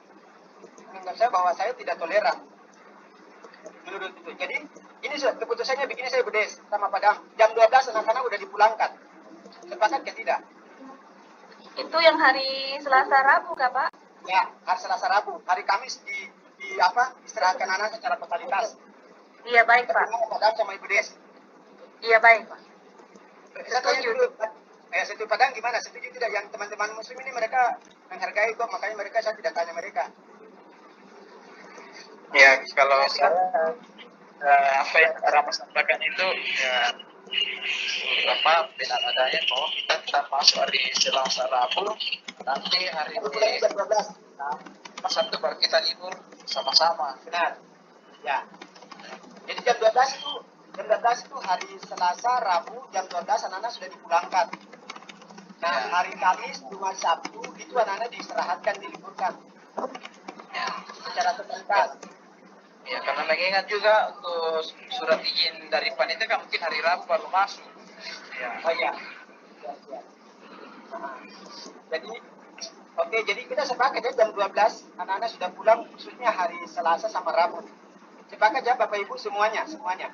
menganggap saya bahwa saya tidak toleran. Jadi ini keputusannya begini, saya Budes sama Padam, jam 12 anak-anak udah dipulangkan. Sepakat ke tidak? Itu yang hari Selasa Rabu Kak Pak? Ya, hari Selasa Rabu. Hari Kamis di istirahatkan anak secara totalitas. Iya baik Pak. Padam sama Ibu Des. Iya baik Pak. Saya tanya dulu, Setuju Padang gimana? Setuju tidak? Yang teman-teman muslim ini mereka menghargai kok, makanya mereka saya tidak tanya mereka. Ya, kalau saya apa yang Rama sampaikan itu ya apa dengan adanya bahwa kita tetap masuk hari Selasa Rabu, nanti hari Mulai jam 12. Sabtu baru kita libur sama-sama. Benar. Ya. Jadi jam 12 itu hari Selasa, Rabu, jam 12 anak-anak sudah dipulangkan. Nah, hari Kamis, Jumat, Sabtu itu anak-anak diistirahatkan, diliburkan. Ya, Secara terbatas. ya karena mengingat juga untuk surat izin dari panitia kan mungkin hari Rabu baru masuk. Ya. Oh iya. Ya, ya. Nah, jadi oke, jadi kita sepakat ya jam 12 anak-anak sudah pulang, khususnya hari Selasa sama Rabu. Sepakat ya Bapak Ibu semuanya. Sepakat.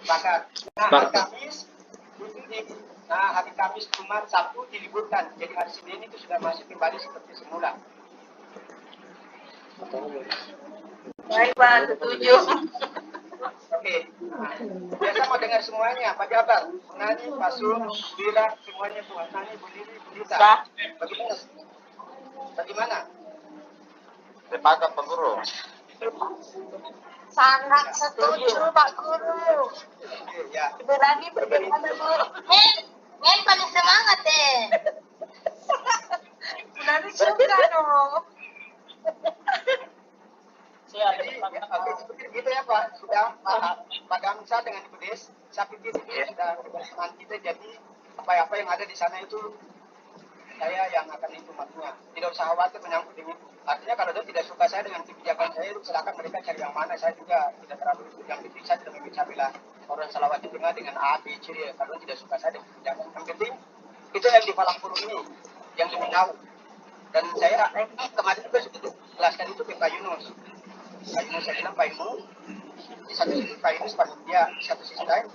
Sepakat. Nah, hari Kamis hari Kamis, Jumat, Sabtu diliburkan. Jadi hari Senin itu sudah masuk kembali seperti semula. Baik Pak, setuju. Oke. Nah, biasa mau dengar semuanya. Pak Jabar, Bu Nani, Pak Sul, Wira, semuanya Bu Nani, Bu Lili, Bu Lita. Bagaimana? Sepakat Pak Guru. Sangat setuju Pak Guru. Oke, ya. Ibu Rani bagaimana Bu? Men paling semangat Bu Rani suka dong. Jadi, oke, seperti gitu ya Pak. Sudah Pak Damsa dengan Ibu Des, saya pikir itu sudah kebersamaan kita. Jadi apa-apa yang ada di sana itu saya yang akan itu maknya. Tidak usah khawatir menyangkut ini. Artinya kalau dia tidak suka saya dengan kebijakan saya itu silakan mereka cari yang mana. Saya juga tidak terlalu yang penting saya tidak membaca bila orang salawat di tengah dengan A, B, C. Kalau tidak suka saya dengan kebijakan. Yang penting itu yang di Palang Purung ini yang lebih tahu. Dan saya kemarin juga sudah jelaskan itu ke Pak Yunus. Pak Yunus saya bilang Pak Yunus di satu sisi Pak Yunus panitia, di satu sisi lain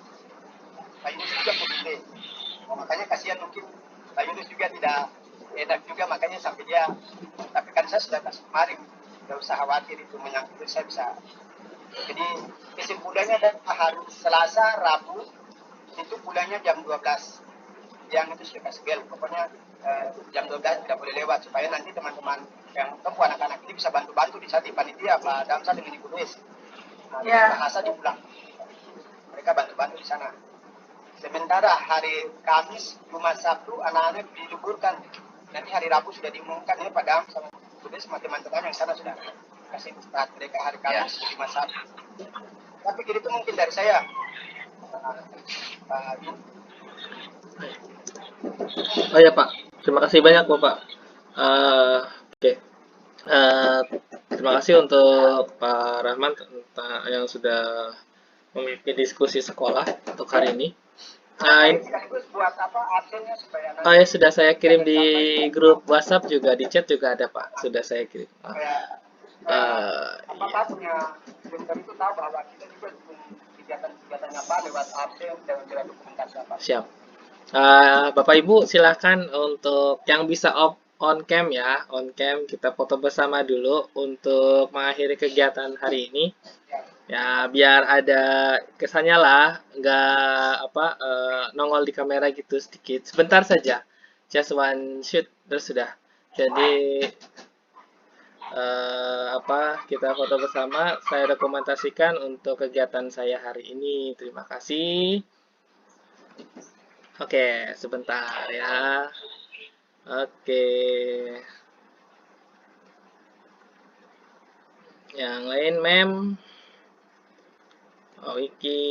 Pak Yunus juga pemilih. Makanya kasihan mungkin Pak Yunus juga tidak enak juga, makanya sampai dia, tapi kan saya sudah kasih kemarin, tidak usah khawatir itu menyangkut saya bisa. Jadi kesimpulannya adalah hari Selasa, Rabu itu pulangnya jam 12. Yang itu sudah kasih bel, pokoknya jam 12 tidak boleh lewat supaya nanti teman-teman yang tempuh anak-anak ini bisa bantu-bantu di saat di panitia Pak Damsa dengan Ibu Des. Nah, bahasa di pulang. Mereka bantu-bantu di sana. Sementara hari Kamis, Jumat, Sabtu anak-anak diliburkan. Nanti hari Rabu sudah diumumkan ya Pak Dam sama Ibu Des sama teman-teman yang sana sudah kasih istirahat mereka hari Kamis, Jumat, Sabtu. Tapi itu mungkin dari saya. Pak Yun. Oh ya Pak, terima kasih banyak Bapak. Oke. Terima kasih untuk Pak Rahman yang sudah memimpin diskusi sekolah untuk hari ini. Ya sudah saya kirim di grup WhatsApp juga, di chat juga ada Pak, sudah saya kirim. Siap. Bapak Ibu silakan untuk yang bisa on cam ya, on cam kita foto bersama dulu untuk mengakhiri kegiatan hari ini. Ya biar ada kesannya lah, nggak nongol di kamera gitu sedikit, sebentar saja, just one shoot terus sudah. Jadi kita foto bersama, saya dokumentasikan untuk kegiatan saya hari ini. Terima kasih. Oke, sebentar ya. Oke. Yang lain, Mem. Oh, Iki.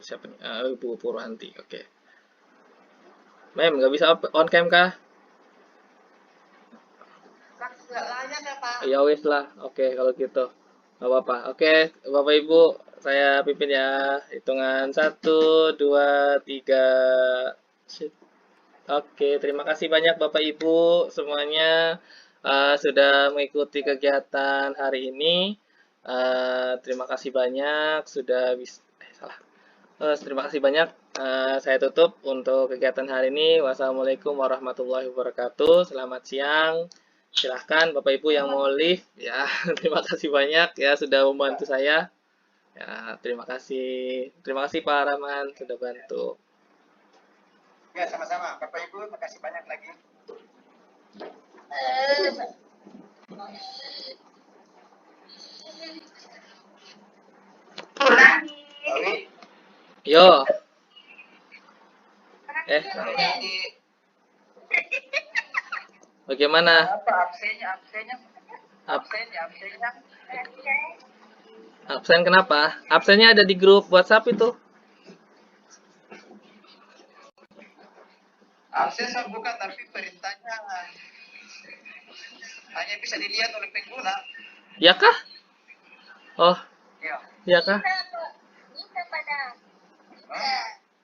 Siapa nih? Bu Purwanti. Oke. Mem, nggak bisa on cam kah? Nggak layak ya Pak. Ya wis lah. Oke, kalau gitu. Nggak apa-apa. Oke, Bapak Ibu, saya pimpin ya. Hitungan 1, 2, 3. Oke, terima kasih banyak Bapak Ibu semuanya sudah mengikuti kegiatan hari ini. Terima kasih banyak sudah bisa terima kasih banyak. Saya tutup untuk kegiatan hari ini. Wassalamualaikum warahmatullahi wabarakatuh. Selamat siang. Silahkan Bapak Ibu yang mau live ya. Terima kasih banyak ya sudah membantu saya. Ya, terima kasih. Terima kasih Pak Rahman sudah bantu. Ya, sama-sama. Bapak Ibu, makasih banyak lagi. Owi, Yo. Jadi Bagaimana? apa absennya? Ab- Absennya. Absen kenapa? Absennya ada di grup WhatsApp itu. Absen saya buka tapi perintahnya hanya bisa dilihat oleh pengguna. Ya kah? Oh, Ya. ya kah? Bisa pada.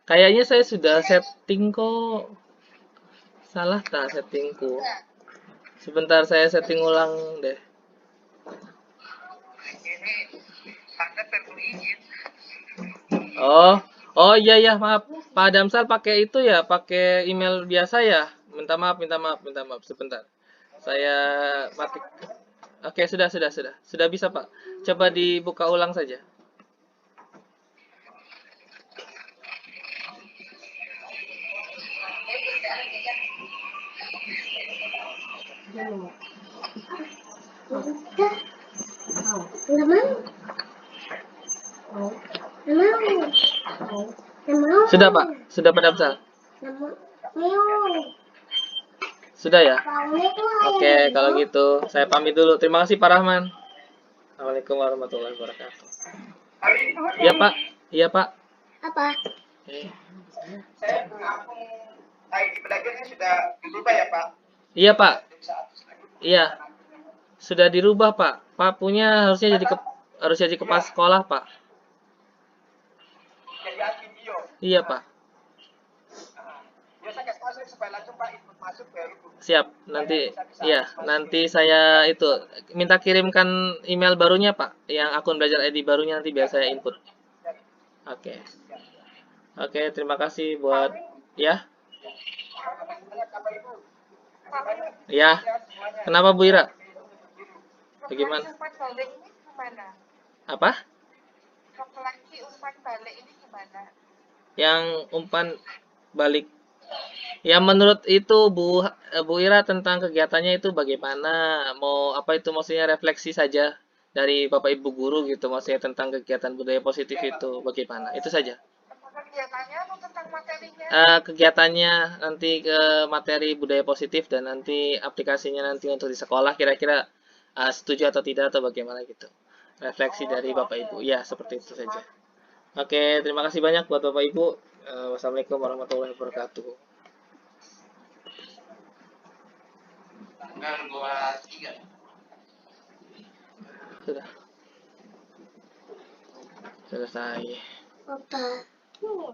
Kayaknya saya sudah setting kok. Salah tak settingku? Sebentar saya setting ulang deh. Ini Anda perlu izin. Oh iya maaf. Pak Damsal pakai itu ya, pakai email biasa ya. Minta maaf. Sebentar. Saya mati. Oke, sudah. Sudah bisa, Pak. Coba dibuka ulang saja. Sudah, Pak. Sudah, Pak Damsal. Sudah ya? Oke, kalau gitu saya pamit dulu. Terima kasih Pak Rahman. Assalamualaikum warahmatullahi wabarakatuh. Iya, Pak. Iya, Pak. Apa? saya mengakung ID belajarnya sudah dirubah ya, Pak? Iya, Pak. Iya. Sudah dirubah, Pak. Pak punya harusnya jadi kepala sekolah, Pak. Jadi admin bio. Iya, Pak. Biasa kasih masuk supaya langsung Pak input masuk ke itu. Siap. Nanti saya itu minta kirimkan email barunya, Pak. Yang akun belajar ID barunya nanti biar saya input. Oke. Oke, terima kasih buat ya. Ya. Kenapa Bu Ira? Bagaimana? Umpan balik ini gimana? Apa? Laki umpan balik ini gimana? Yang umpan balik. Ya menurut itu Bu Ira tentang kegiatannya itu bagaimana? Mau apa itu maksudnya refleksi saja dari Bapak Ibu guru gitu maksudnya tentang kegiatan budaya positif itu bagaimana? Itu saja. Kegiatannya atau tentang materinya? Kegiatannya nanti ke materi budaya positif dan nanti aplikasinya nanti untuk di sekolah kira-kira setuju atau tidak atau bagaimana gitu. Refleksi dari Bapak Ibu. Ya, seperti itu saja. Oke, terima kasih banyak buat Bapak Ibu. Wassalamualaikum warahmatullahi wabarakatuh. Tanggal 23. Sudah. Selesai. Papa.